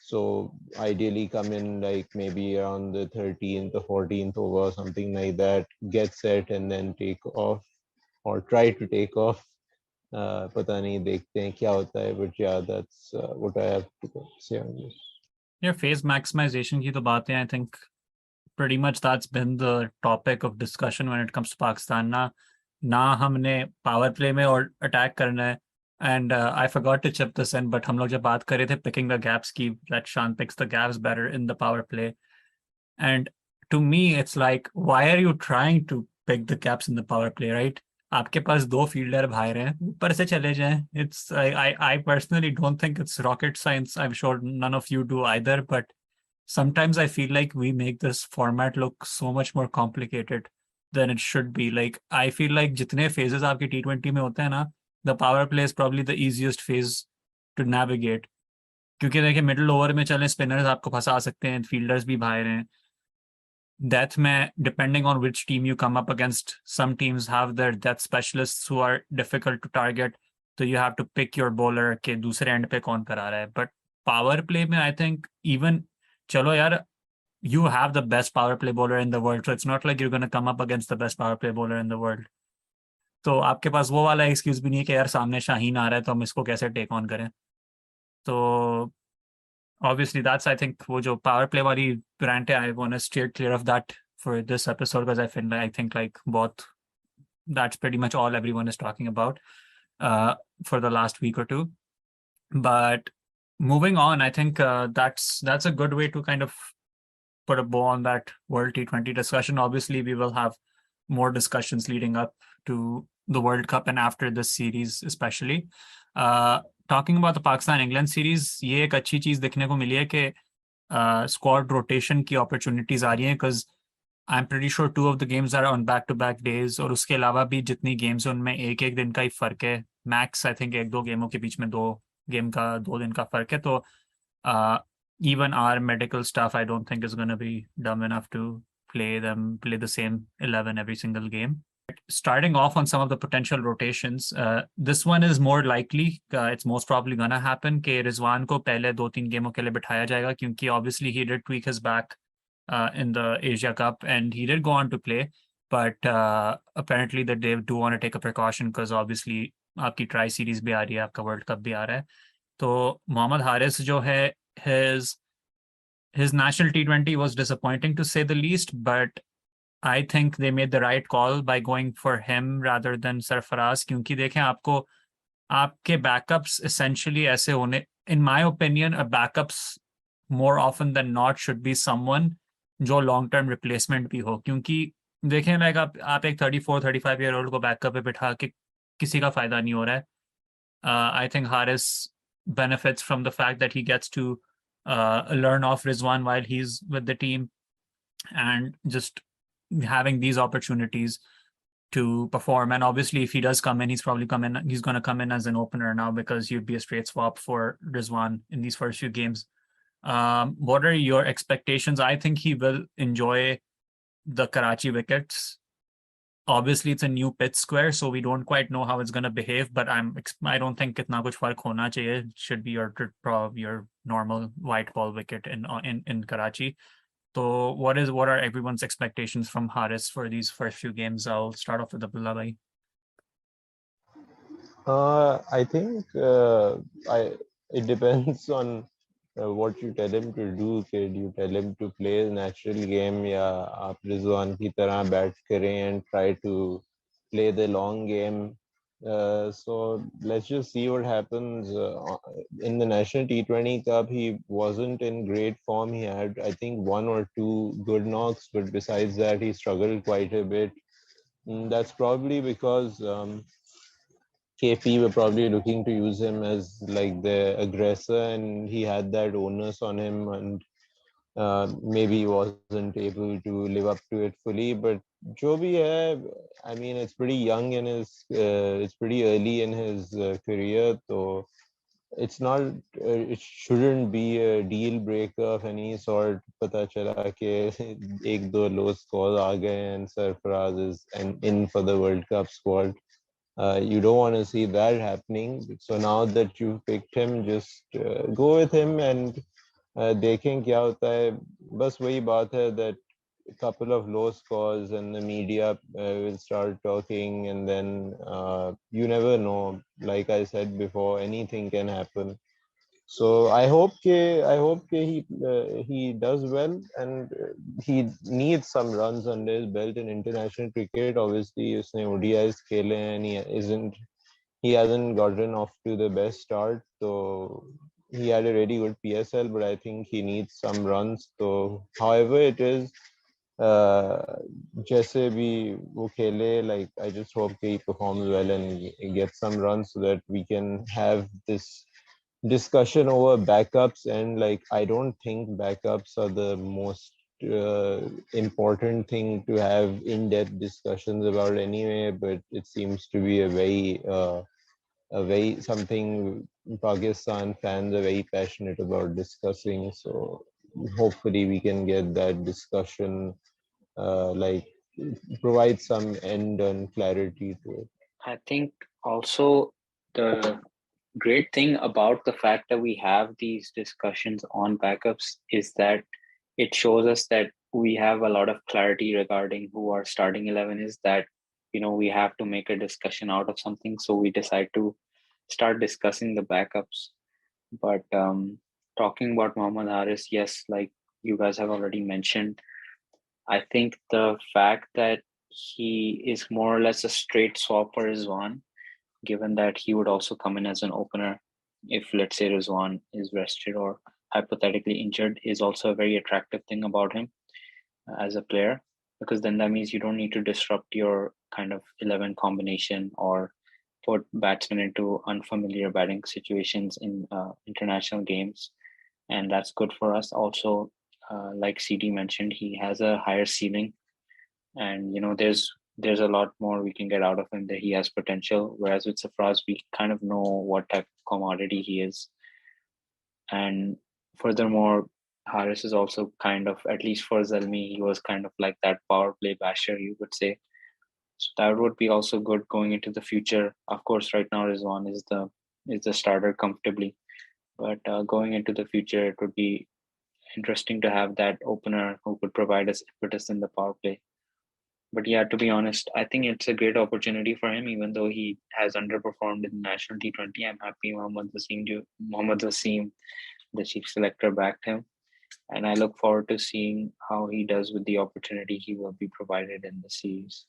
B: So ideally come in like maybe around the 13th or 14th over or something like that, get set and then take off or try to take off. पता नहीं, देखते हैं क्या होता है, but yeah, that's what I have to say on this.
A: Yeah, phase maximization की तो बातें, I think pretty much that's been the topic of discussion when it comes to Pakistan. ना हमने power play में और attack करना है. And I forgot to chip this in, but हम लोग जब बात कर रहे थे picking the gaps की, that Shan picks the gaps better in the power play. And to me, it's like, why are you trying to pick the gaps in the power play, right? आपके पास 2 fielder बाहर हैं, ऊपर से चले जाएं. It's I personally don't think it's rocket science. I'm sure none of you do either, but sometimes I feel like we make this format look so much more complicated than it should be. Like, I feel like जितने phases आपके T20 में होते हैं ना, the power play is probably the easiest phase to navigate. क्योंकि देखिए middle over में चलें, spinners आपको फंसा सकते हैं, fielders भी बाहर हैं. Death में, depending on which team you come up against, some teams have their death specialists who are difficult to target. So you have to pick your bowler के दूसरे end पे कौन करा रहा है. But power play में, I think even चलो यार, you have the best power play bowler in the world, so it's not like you're going to come up against the best power play bowler in the world. तो आपके पास वो वाला excuse भी नहीं है कि यार सामने शाहीन आ रहा है तो हम इसको कैसे टेक ऑन करें. तो obviously that's, I think, वो जो power play वाली rant है, I want to steer clear of that for this episode because I think like बहुत, that's pretty much all everyone is talking about. for the last week or two. But moving on, I think that's a good way to kind of put a bow on that World T20 discussion. Obviously, we will have more discussions leading up to the World Cup and after this series, especially. Talking about the Pakistan-England series, ये एक अच्छी चीज देखने को मिली है कि squad rotation की opportunities आ रही हैं, because I'm pretty sure 2 of the games are on back-to-back days, और उसके अलावा भी जितनी games हैं उनमें एक एक दिन का ही फर्क है. Max, I think 1-2 गेमों के बीच में 2 दिन का फर्क है. तो even our medical staff, I don't think is going to be dumb enough to play the same 11 every single game. Starting off on some of the potential rotations, this one is more likely, it's most probably going to happen कि रिजवान को पहले 2-3 गेमों के लिए बिठाया जाएगा, क्योंकि obviously he did tweak his back in the Asia Cup and he did go on to play, but apparently that they do want to take a precaution because obviously आपकी ट्राई सीरीज भी आ रही है, आपका world cup भी आ रहा है. तो मोहम्मद हारिस जो है, his national T20 was disappointing to say the least, but I think they made the right call by going for him rather than Sarfaraz, क्योंकि देखें आपके backups essentially ऐसे होने, in my opinion, a backups more often than not should be someone जो long term replacement भी हो, क्योंकि देखें like आप एक 34-35 year old को backup पे बिठा के किसी का फायदा नहीं हो रहा है. I think Haris benefits from the fact that he gets to learn off Rizwan while he's with the team, and just having these opportunities to perform. And obviously, if he does come in, he's going to come in as an opener now, because he'd be a straight swap for Rizwan in these first few games. What are your expectations? I think he will enjoy the Karachi wickets. Obviously, it's a new pitch square, so we don't quite know how it's going to behave, but I don't think itna kuch fark hona chahiye. It should be your normal white ball wicket in Karachi. So what are everyone's expectations from Haris for these first few games? I'll start off with Abdullah bhai.
B: I think it depends on what you tell him to do. Kid, you tell him to play a natural game, या आप रिजवान की तरह bat करें and try to play the long game. So let's just see what happens. In the National T20 Cup, he wasn't in great form. He had, I think, 1 or 2 good knocks, but besides that, he struggled quite a bit. That's probably because KP were probably looking to use him as like the aggressor, and he had that onus on him, and maybe he wasn't able to live up to it fully. But jo bhi hai, I mean, it's pretty young in his, it's pretty early in his career, so it's not, it shouldn't be a deal breaker of any sort. Pata chala ke ek do low scores aa gaye and Sarfaraz is in for the World Cup squad. You don't want to see that happening. So now that you've picked him, just go with him and देखें क्या होता है. बस वही बात है that a couple of low scores and the media will start talking, and then you never know. Like I said before, anything can happen. So I hope he does well, and he needs some runs under his belt in international cricket. Obviously, usne ODIs खेले and he hasn't gotten off to the best start. So he had a really good PSL, but I think he needs some runs. So however it is, जैसे भी वो खेले, like I just hope he performs well and gets some runs so that we can have this discussion over backups. And like I don't think backups are the most important thing to have in-depth discussions about anyway, but it seems to be a very something Pakistan fans are very passionate about discussing. So hopefully we can get that discussion like provide some end and clarity to it.
D: I think also the great thing about the fact that we have these discussions on backups is that it shows us that we have a lot of clarity regarding who our starting 11 is, that we have to make a discussion out of something, so we decide to start discussing the backups. But talking about Mohammad Haris, yes, like you guys have already mentioned, I think the fact that he is more or less a straight swap for Rizwan given that he would also come in as an opener if, let's say, Rizwan is rested or hypothetically injured, is also a very attractive thing about him as a player, because then that means you don't need to disrupt your kind of 11 combination or put batsmen into unfamiliar batting situations in international games. And that's good for us. Also, like CD mentioned, he has a higher ceiling, and there's a lot more we can get out of him, that he has potential. Whereas with Safraz, we kind of know what type of commodity he is. And furthermore, Harris is also kind of, at least for Zalmi, he was kind of like that power play basher, you would say. So that would be also good going into the future. Of course, right now Rizwan is the starter comfortably, but going into the future, it would be interesting to have that opener who could provide us impetus in the power play. But yeah, to be honest, I think it's a great opportunity for him, even though he has underperformed in the national T20. I'm happy Mohammad Wasim, the chief selector, backed him. And I look forward to seeing how he does with the opportunity he will be provided in the series.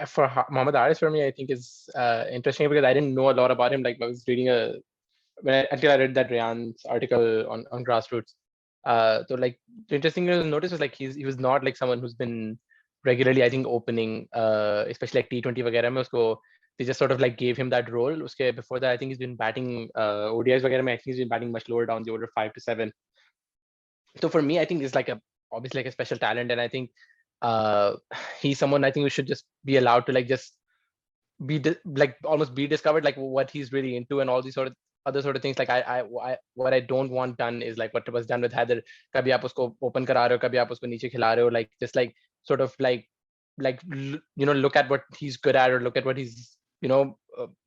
C: For Mohammad Aris, for me, I think is interesting because I didn't know a lot about him. Like I was reading until I read that Ryan's article on Grassroots. So like the interesting thing to notice was like he was not like someone who's been regularly, I think, opening, especially like T20 वगैरह में उसको they just sort of like gave him that role. उसके before that, I think he's been batting ODIs वगैरह में, I think he's been batting much lower down the order 5 to 7. So for me, I think it's like obviously like a special talent, and I think he's someone I think we should just be allowed to like just be like almost be discovered, like what he's really into and all these sort of other sort of things. Like I what I don't want done is like what was done with Haider. कभी आप उसको open करा रहे हो, कभी आप उसको नीचे खिला रहे हो, like just like sort of like look at what he's good at, or look at what he's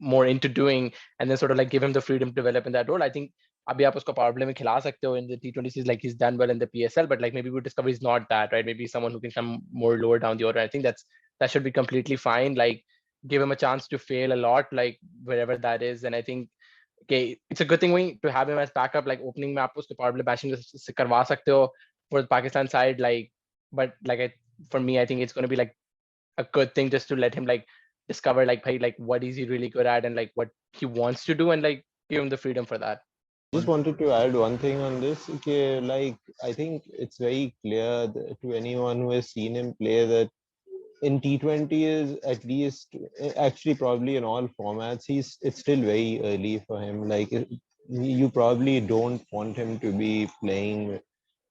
C: more into doing, and then sort of like give him the freedom to develop in that role. I think अभी आप उसको power play में खिला सकते हो in the T20 series, like he's done well in the PSL, but like maybe we discover he's not that, right? Maybe someone who can come more lower down the order. I think that should be completely fine. Like give him a chance to fail a lot, like wherever that is. And I think okay, it's a good thing to have him as backup. Like opening में आप उसको power play bashing से करवा सकते हो for the Pakistan side, like, but like for me, I think it's going to be like a good thing just to let him like discover like what is he really good at and like what he wants to do, and like give him the freedom for that.
B: Just wanted to add one thing on this. Okay, like I think it's very clear to anyone who has seen him play that in T20 is at least, actually probably in all formats, it's still very early for him. Like you probably don't want him to be playing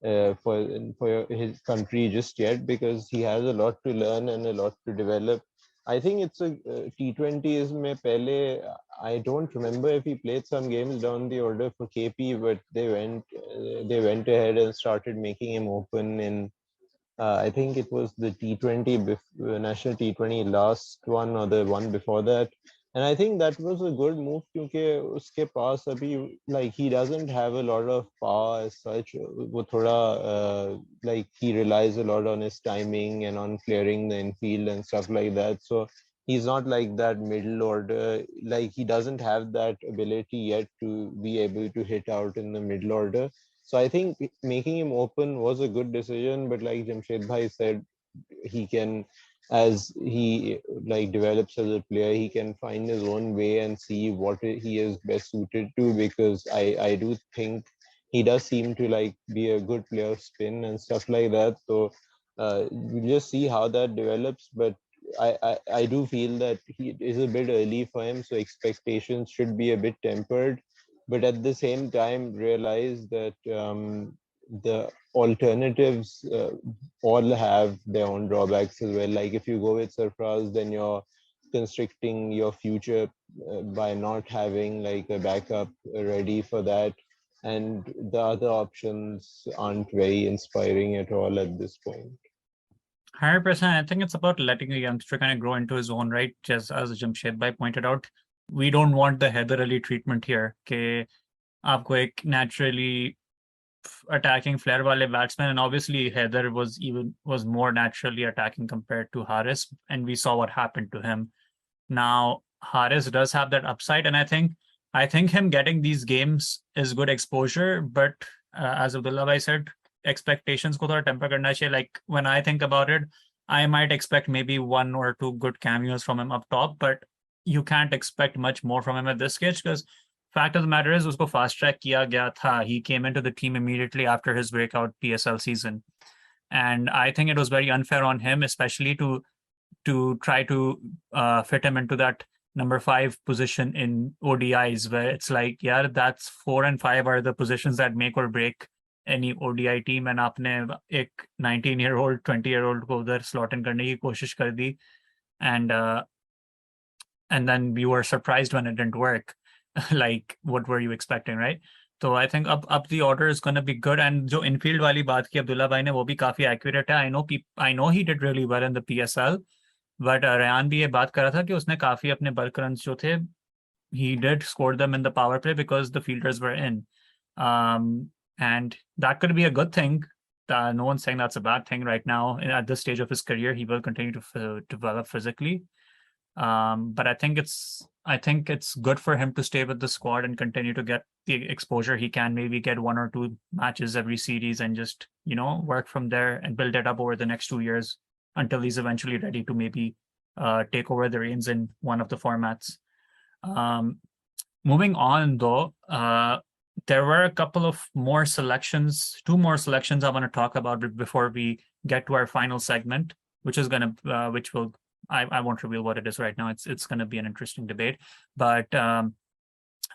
B: for his country just yet, because he has a lot to learn and a lot to develop. I think it's a T20s mein pehle, I don't remember if he played some games down the order for KP, but they went ahead and started making him open in I think it was the T20 national T20 last one or the one before that. And I think that was a good move because uske paas abhi, like he doesn't have a lot of power as such. वो थोड़ा like he relies a lot on his timing and on clearing the infield and stuff like that. So he's not like that middle order. Like he doesn't have that ability yet to be able to hit out in the middle order. So I think making him open was a good decision. But like Jamshed Bhai said, he can, as he like develops as a player, he can find his own way and see what he is best suited to, because I do think he does seem to like be a good player of spin and stuff like that. So we'll just see how that develops. But I do feel that he is a bit early for him, so expectations should be a bit tempered, but at the same time realize that the alternatives all have their own drawbacks as well. Like if you go with Sarfraz, then you're constricting your future by not having like a backup ready for that, and the other options aren't very inspiring at all at this point.
A: 100%. I think it's about letting a youngster kind of grow into his own right. Just as Jamshed Bhai pointed out, we don't want the Haider Ali treatment here. Okay, आपको एक naturally attacking flair wale batsman, and obviously Haider was more naturally attacking compared to Haris, and we saw what happened to him. Now Haris does have that upside, and I think him getting these games is good exposure, but as Abdullah Bhai said, expectations ko thoda temper karna chahiye. Like when I think about it, I might expect maybe 1 or 2 good cameos from him up top, but you can't expect much more from him at this stage because fact of the matter is usko fast track kiya gaya tha. He came into the team immediately after his breakout PSL season. And I think it was very unfair on him, especially to try to fit him into that number 5 position in ODIs, where it's like, yeah, that's 4 and 5 are the positions that make or break any ODI team. And आपने एक 19-year-old, 20-year-old को उधर slot in करने की कोशिश कर दी, and then you were surprised when it didn't work. Like, what were you expecting, right? So I think up the order is going to be good. And जो infield वाली बात की अब्दुल्ला भाई ने, वो भी काफी accurate है. I know he did really well in the PSL, but Rayan भी ये बात कर रहा था कि उसने काफी अपने bulk runs जो थे, he did score them in the power play because the fielders were in. And that could be a good thing. No one's saying that's a bad thing right now. At this stage of his career, he will continue to develop physically. But I think it's good for him to stay with the squad and continue to get the exposure he can. Maybe get 1 or 2 matches every series and just, work from there and build it up over the next 2 years until he's eventually ready to maybe take over the reins in one of the formats. Moving on though, there were a couple of more selections, 2 more selections I want to talk about before we get to our final segment, which will I won't reveal what it is right now. It's going to be an interesting debate. But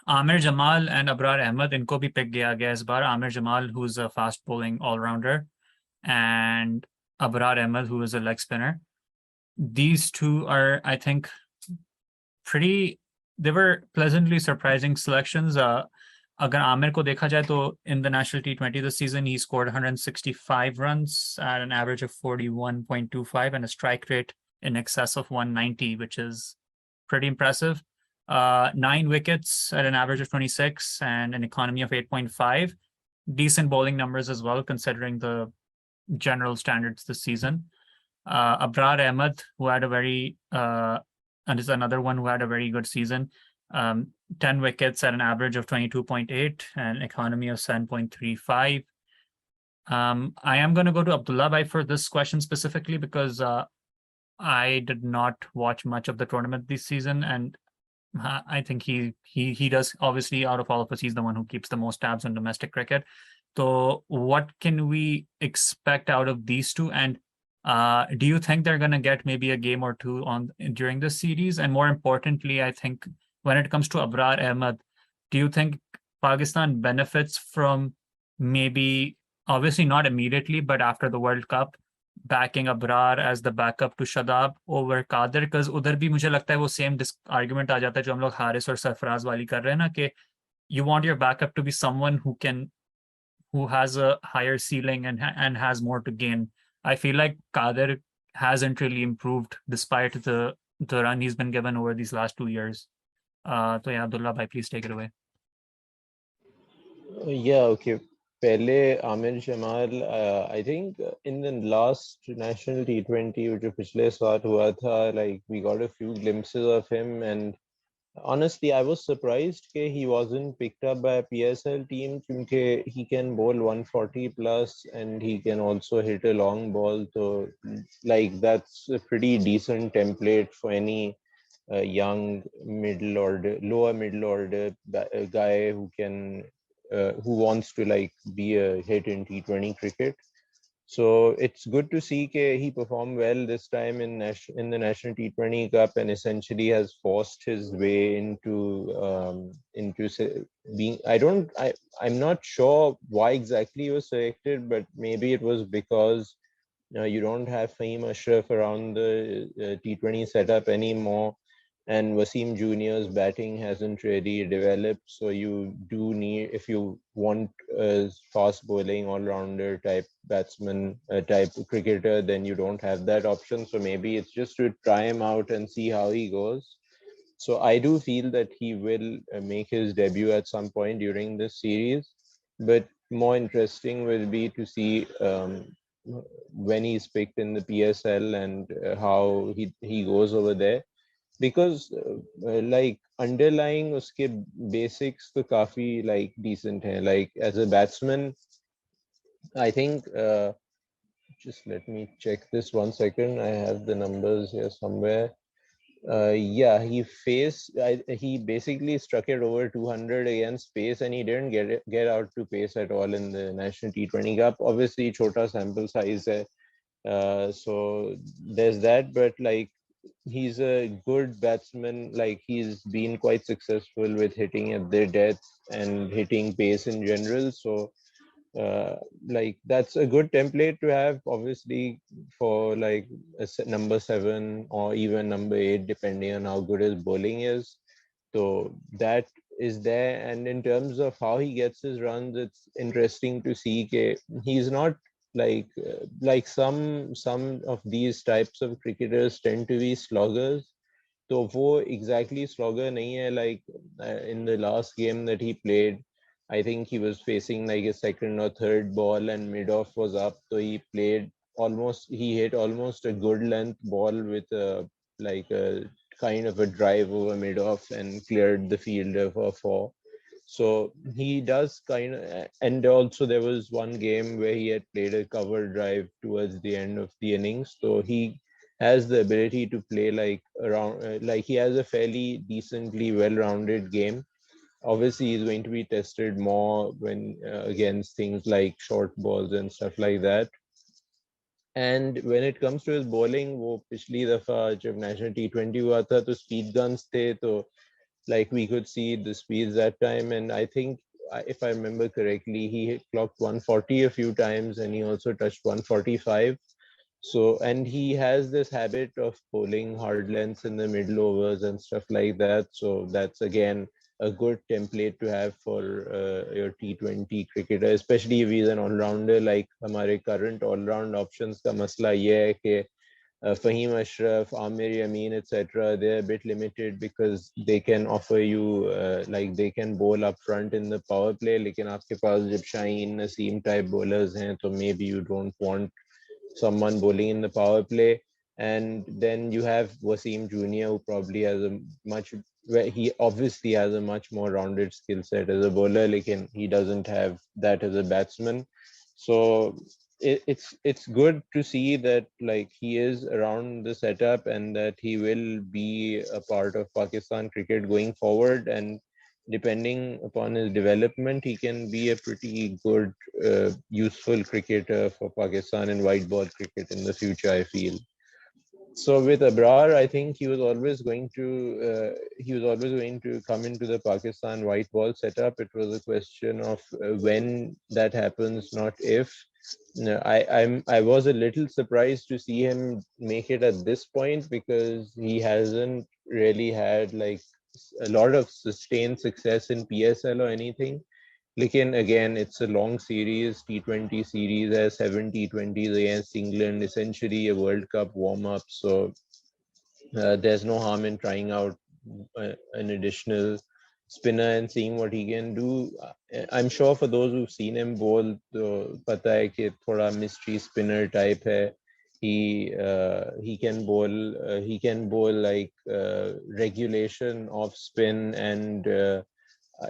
A: Amir Jamal and Abrar Ahmed, इनको भी pick किया गया इस बार. Amir Jamal, who's a fast bowling all-rounder, and Abrar Ahmed, who is a leg spinner. These 2 are, I think, they were pleasantly surprising selections. अगर आमिर को देखा जाए तो in the national T20 this season, he scored 165 runs at an average of 41.25 and a strike rate in excess of 190, which is pretty impressive. 9 wickets at an average of 26 and an economy of 8.5. Decent bowling numbers as well, considering the general standards this season. Abrar Ahmed, who had and is another one who had a very good season. 10 wickets at an average of 22.8 and economy of 7.35. I am going to go to Abdullah Bhai for this question specifically because I did not watch much of the tournament this season, and I think he does, obviously, out of all of us, he's the one who keeps the most tabs on domestic cricket. So what can we expect out of these 2? And do you think they're going to get maybe a game or 2 during this series? And more importantly, I think when it comes to Abrar Ahmed, do you think Pakistan benefits from maybe, obviously not immediately, but after the World Cup, backing Abrar as the backup to Shadab over Qadir? Because उधर भी मुझे लगता है वो same argument आ जाता है जो हम लोग हारिस और सरफराज वाली कर रहे हैं ना, कि you want your backup to be someone who has a higher ceiling and has more to gain. I feel like Qadir hasn't really improved despite the run he's been given over these last 2 years. So yeah, Abdullah bhai, please take it away.
B: Yeah, okay. Pehle Amir Jamal, I think in the last national T20, which पिछले साल हुआ था, like we got a few glimpses of him, and honestly, I was surprised that he wasn't picked up by a PSL team because he can bowl 140 plus and he can also hit a long ball. So, like, that's a pretty decent template for any young lower middle order guy who wants to like be a hit in T20 cricket. So it's good to see that he performed well this time in the National T20 Cup and essentially has forced his way into being. I'm not sure why exactly he was selected, but maybe it was because you don't have Fahim Ashraf around the T20 setup anymore, and Wasim Junior's batting hasn't really developed. So you do need, if you want a fast bowling all-rounder type batsman, type cricketer, then you don't have that option. So maybe it's just to try him out and see how he goes. So I do feel that he will make his debut at some point during this series. But more interesting will be to see when he's picked in the PSL and how he goes over there. Because like underlying uske basics to काफी like decent hai. Like as a batsman, I think just let me check this 1 second. I have the numbers here somewhere. Yeah, he basically struck it over 200 against pace, and he didn't get out to pace at all in the National T20 Cup. Obviously, chota sample size hai, so there's that. But like, he's a good batsman. Like, he's been quite successful with hitting at their depth and hitting pace in general. So uh, like, that's a good template to have, obviously, for like number 7 or even number 8, depending on how good his bowling is. So that is there. And in terms of how he gets his runs, it's interesting to see he's not like some of these types of cricketers tend to be sloggers. तो वो exactly slogger नहीं है. Like, in the last game that he played, I think he was facing like a second or third ball and mid-off was up, so he hit almost a good length ball with a kind of a drive over mid-off and cleared the fielder for 4. So he does kind of, and also there was one game where he had played a cover drive towards the end of the innings. So he has the ability to play like around, like he has a fairly decently well-rounded game. Obviously, he's going to be tested more when against things like short balls and stuff like that. And when it comes to his bowling, वो पिछली दफा जब national T20 हुआ था तो speed guns थे, तो like we could see the speeds that time. And I think, if I remember correctly, he clocked 140 a few times, and he also touched 145. So, and he has this habit of bowling hard lengths in the middle overs and stuff like that. So that's again a good template to have for your T20 cricketer, especially if he's an all-rounder. Like, हमारे current all-round options का मसला ये है कि Fahim Ashraf, Amir Yamin, etc., they're a bit limited because they can offer you, like, they can bowl up front in the power play. लेकिन आपके पास जब Shaheen, Naseem type bowlers हैं, so maybe you don't want someone bowling in the power play. And then you have Wasim Jr., who probably has he obviously has a much more rounded skill set as a bowler, like he doesn't have that as a batsman. So it's good to see that, like, he is around the setup and that he will be a part of Pakistan cricket going forward. And depending upon his development, he can be a pretty good, useful cricketer for Pakistan in white ball cricket in the future, I feel. So with Abrar, I think he was always going to come into the Pakistan white ball setup. It was a question of when that happens, not if. No, I was a little surprised to see him make it at this point, because he hasn't really had like a lot of sustained success in PSL or anything. Lekin again, it's a long series, T20 series, has 7 T20s against England, essentially a World Cup warm-up. So there's no harm in trying out an additional spinner and seeing what he can do. I'm sure for those who've seen him bowl, तो पता है कि थोड़ा mystery spinner type है. He can bowl like regulation off spin and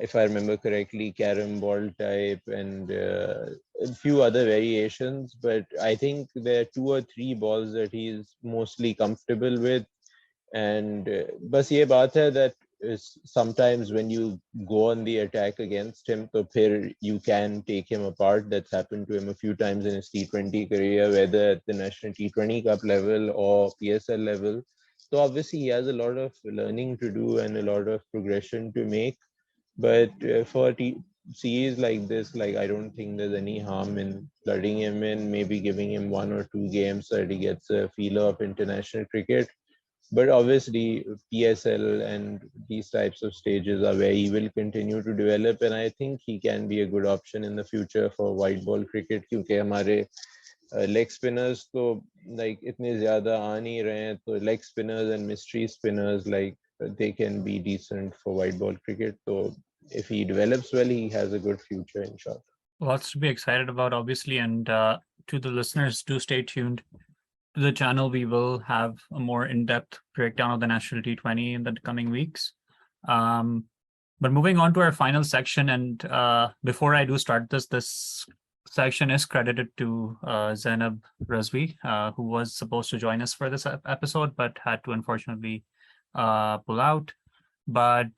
B: if I remember correctly, carom ball type and a few other variations. But I think there are 2 or 3 balls that he's mostly comfortable with. And बस ये बात है that sometimes when you go on the attack against him, तो फिर you can take him apart. That's happened to him a few times in his T20 career, whether at the National T20 Cup level or PSL level. So obviously he has a lot of learning to do and a lot of progression to make. But for series like this, like, I don't think there's any harm in flooding him in, maybe giving him 1 or 2 games so that he gets a feeler of international cricket. But obviously, PSL and these types of stages are where he will continue to develop, and I think he can be a good option in the future for white ball cricket. क्योंकि हमारे leg spinners तो like इतने ज़्यादा आ नहीं रहे हैं, तो leg spinners and mystery spinners, like, they can be decent for white ball cricket. So if he develops well, he has a good future, inshallah.
A: Lots to be excited about, obviously. And to the listeners, do stay tuned to the channel. We will have a more in-depth breakdown of the National T20 in the coming weeks. But moving on to our final section, and before I do start this section is credited to Zainab Razvi, who was supposed to join us for this episode, but had to unfortunately pull out. But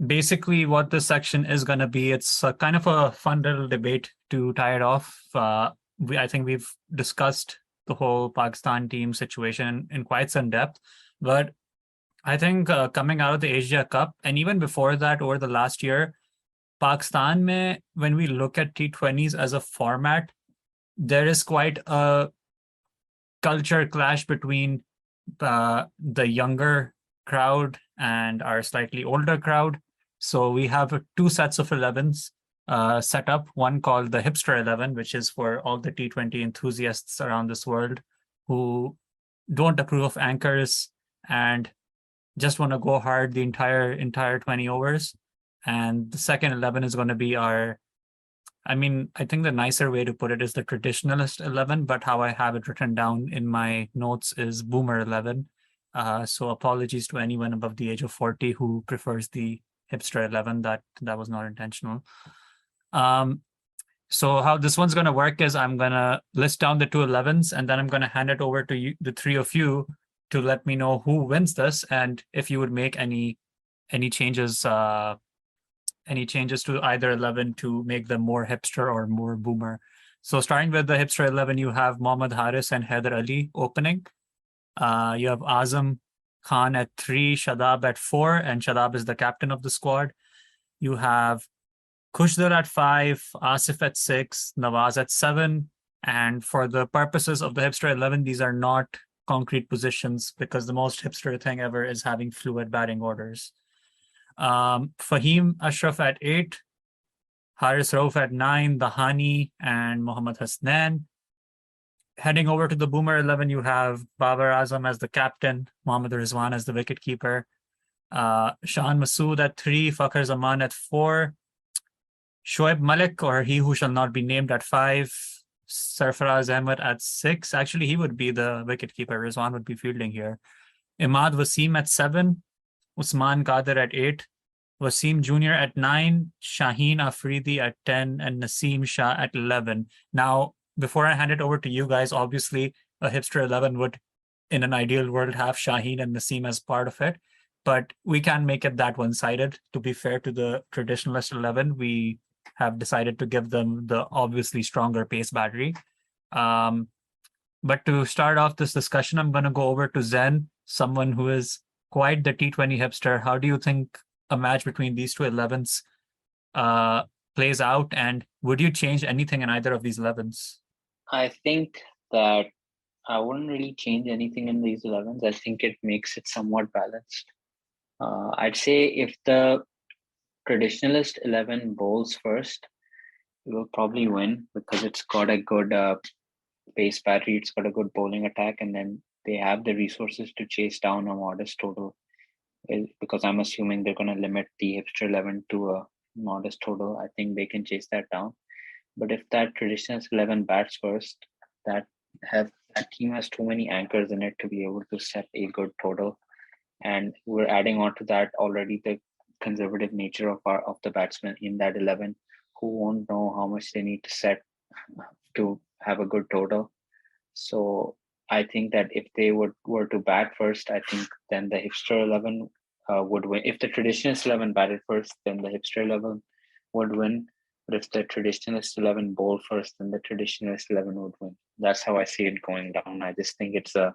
A: basically, what this section is going to be, it's a kind of a fun little debate to tie it off. I think we've discussed the whole Pakistan team situation in quite some depth, but I think coming out of the Asia Cup and even before that, over the last year, Pakistan mein, when we look at T20s as a format, there is quite a culture clash between the younger crowd and our slightly older crowd. So we have two sets of 11s set up, one called the Hipster 11, which is for all the T20 enthusiasts around this world who don't approve of anchors and just want to go hard the entire 20 overs. And the second 11 is going to be our, I think the nicer way to put it is the traditionalist 11, but how I have it written down in my notes is Boomer 11. So apologies to anyone above the age of 40 who prefers the Hipster 11. That was not intentional. So how this one's going to work is I'm going to list down the two 11s, and then I'm going to hand it over to you, the three of you, to let me know who wins this and if you would make any changes to either 11 to make them more hipster or more boomer. So starting with the Hipster 11, you have Mohammad Haris and Haider Ali opening. You have Azam Khan at 3, Shadab at 4, and Shadab is the captain of the squad. You have Kushdar at 5, Asif at 6, Nawaz at 7. And for the purposes of the Hipster 11, these are not concrete positions because the most hipster thing ever is having fluid batting orders. Fahim Ashraf at 8, Haris Rauf at 9, Dahani and Mohammad Hasnan. Heading over to the Boomer 11, you have Babar Azam as the captain, Mohammad Rizwan as the wicketkeeper, Shahan Masood at 3, Fakhar Zaman at 4, Shoaib Malik, or he who shall not be named, at 5, Sarfaraz Ahmed at 6. Actually, he would be the wicketkeeper. Rizwan would be fielding here. Imad Wasim at 7, Usman Qadir at 8, Wasim Jr. at 9, Shaheen Afridi at 10, and Naseem Shah at 11. Now, before I hand it over to you guys, obviously, a Hipster 11 would, in an ideal world, have Shaheen and Naseem as part of it. But we can't make it that one-sided. To be fair to the traditionalist 11, we have decided to give them the obviously stronger pace battery. But to start off this discussion, I'm going to go over to Zen, someone who is quite the T20 hipster. How do you think a match between these two 11s plays out? And would you change anything in either of these 11s?
D: I think that I wouldn't really change anything in these 11s. I think it makes it somewhat balanced. I'd say if the traditionalist 11 bowls first, it will probably win because it's got a good pace battery, it's got a good bowling attack, and then they have the resources to chase down a modest total. Because I'm assuming they're going to limit the Hipster 11 to a modest total. I think they can chase that down. But if that traditional 11 bats first, that team has too many anchors in it to be able to set a good total. And we're adding on to that already the conservative nature of the batsmen in that 11 who won't know how much they need to set to have a good total. So I think that if they were to bat first, I think then the Hipster 11 would win. If the traditionalist 11 batted first, then the Hipster 11 would win. But if the traditionalist 11 bowled first, then the traditionalist 11 would win. That's how I see it going down. I just think it's a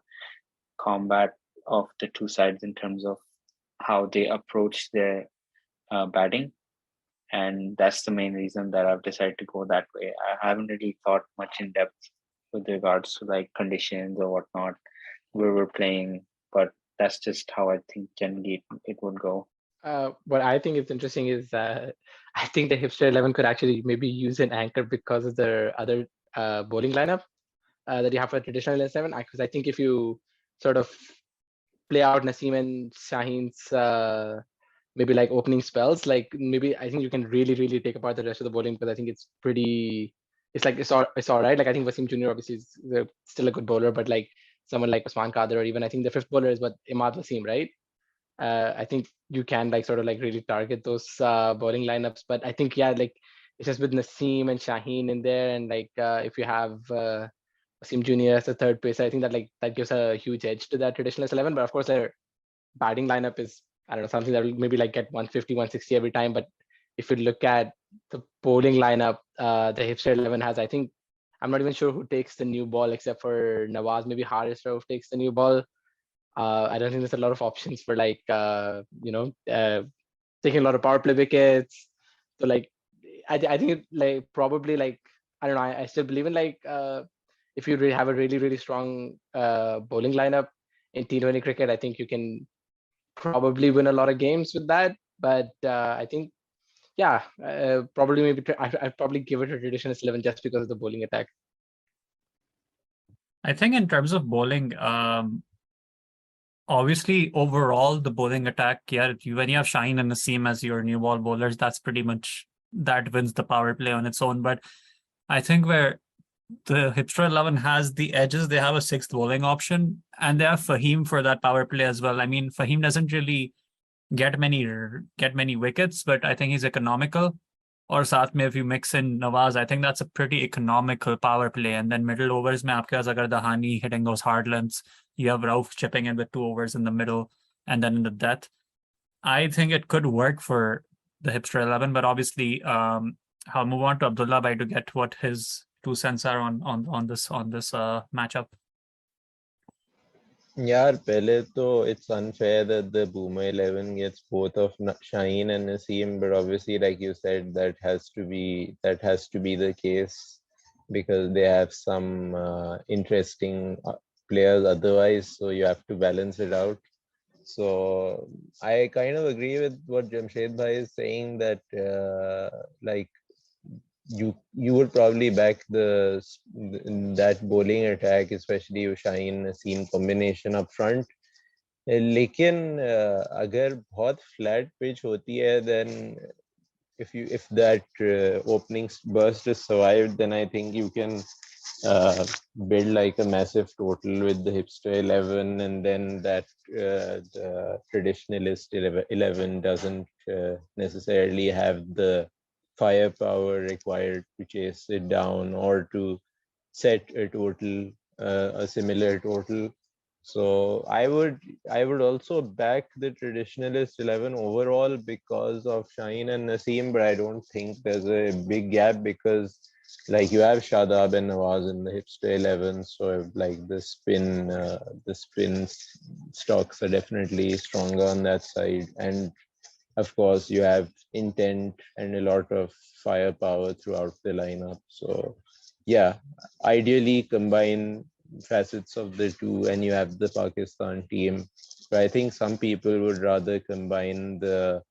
D: combat of the two sides in terms of how they approach their batting. And that's the main reason that I've decided to go that way. I haven't really thought much in depth with regards to like conditions or whatnot where we're playing, but that's just how I think generally it would go.
C: What I think is interesting is I think the Hipster 11 could actually maybe use an anchor because of their other bowling lineup that you have for traditional 11. Because I think if you sort of play out Naseem and Shaheen's maybe like opening spells, like maybe I think you can really take apart the rest of the bowling, because I think it's all right. Like I think Wasim Jr. obviously is still a good bowler, but like someone like Usman Qadir, or even I think the fifth bowler is Imad Wasim, right? I think you can like sort of like really target those bowling lineups, but I think like it's just with Naseem and Shaheen in there, and like if you have Wasim Jr. as a third pacer. I think that gives a huge edge to that traditional S11. But of course, their batting lineup is, I don't know, something that will maybe like get 150, 160 every time. But if you look at the bowling lineup, the Hipster 11 has, I think, I'm not even sure who takes the new ball except for Nawaz, maybe Haris Rauf takes the new ball. I don't think there's a lot of options for taking a lot of power play wickets. So I think probably I don't know. I still believe in if you really have a really really strong bowling lineup in T20 cricket, I think you can probably win a lot of games with that. But I think probably maybe I'd probably give it a traditional 11 just because of the bowling attack.
A: I think in terms of bowling, obviously overall the bowling attack, when you have Shaheen and Naseem as your new ball bowlers, that's pretty much that wins the power play on its own. But I think where the Hipster 11 has the edges, they have a sixth bowling option, and they have Fahim for that power play as well. I mean, Fahim doesn't really get many wickets, but I think he's economical. Or साथ में if you mix in Nawaz, I think that's a pretty economical power play. And then middle overs में आपके पास अगर Dahani hitting those hard lengths, you have Rauf chipping in with 2 overs in the middle, and then in the death. I think it could work for the Hipster 11, but obviously, I'll move on to Abdullah Bhai to get what his 2 cents are on this matchup.
B: यार पहले तो it's unfair that the Boomer 11 gets both of Shaheen and Naseem, but obviously, like you said, that has to be the case because they have some interesting players otherwise, so you have to balance it out. So I kind of agree with what Jamshed Bhai is saying that you would probably back that bowling attack, especially Shaheen Naseem combination up front. लेकिन अगर बहुत flat pitch होती है, then if that opening burst is survived, then I think you can build like a massive total with the Hipster 11, and then that the traditionalist 11 doesn't necessarily have the firepower required to chase it down or to set a total, a similar total. So I would also back the traditionalist 11 overall because of Shaheen and Naseem, but I don't think there's a big gap because like you have Shadab and Nawaz in the Hipster 11, so like the spin stocks are definitely stronger on that side, and of course you have intent and a lot of firepower throughout the lineup. So yeah, ideally combine facets of the two and you have the Pakistan team. But I think some people would rather combine the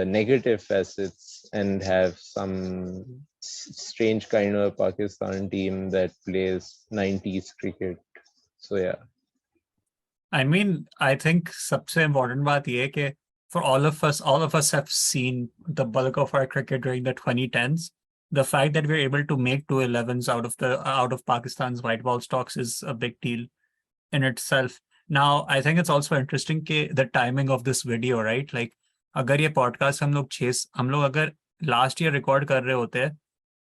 B: negative facets and have some strange kind of Pakistan team that plays 90s cricket. So yeah.
A: I mean, I think सबसे important बात ये है कि for all of us have seen the bulk of our cricket during the 2010s. The fact that we're able to make 211s out of Pakistan's white ball stocks is a big deal in itself. Now, I think it's also interesting कि the timing of this video, right? Like, अगर ये podcast हम लोग अगर last year record कर रहे होते,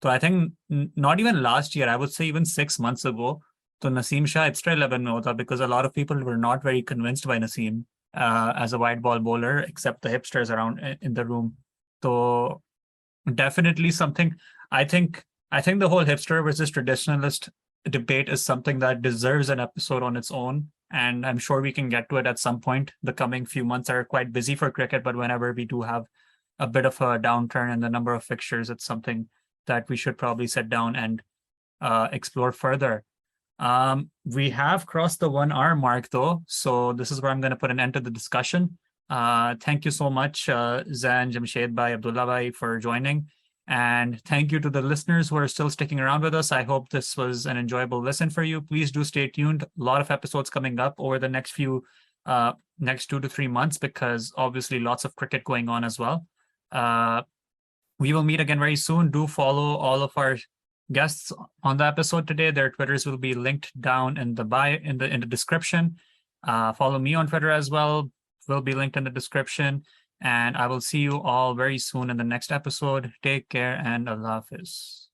A: तो I think not even last year, I would say even 6 months ago, तो Naseem Shah Hipster 11 में होता because a lot of people were not very convinced by Naseem as a white ball bowler, except the hipsters around in the room. So definitely something. I think the whole hipster versus traditionalist debate is something that deserves an episode on its own, and I'm sure we can get to it at some point. The coming few months are quite busy for cricket, but whenever we do have a bit of a downturn in the number of fixtures, it's something that we should probably sit down and explore further. We have crossed the 1 hour mark though, so this is where I'm going to put an end to the discussion. Thank you so much, Zain, Jamshed Bhai, Abdullah Bhai, for joining. And thank you to the listeners who are still sticking around with us. I hope this was an enjoyable listen for you. Please do stay tuned. A lot of episodes coming up over the next 2 to 3 months, because obviously lots of cricket going on as well. We will meet again very soon. Do follow all of our guests on the episode today. Their Twitters will be linked down in the bio, in the description. Follow me on Twitter as well. Will be linked in the description. And I will see you all very soon in the next episode. Take care and Allah Hafiz.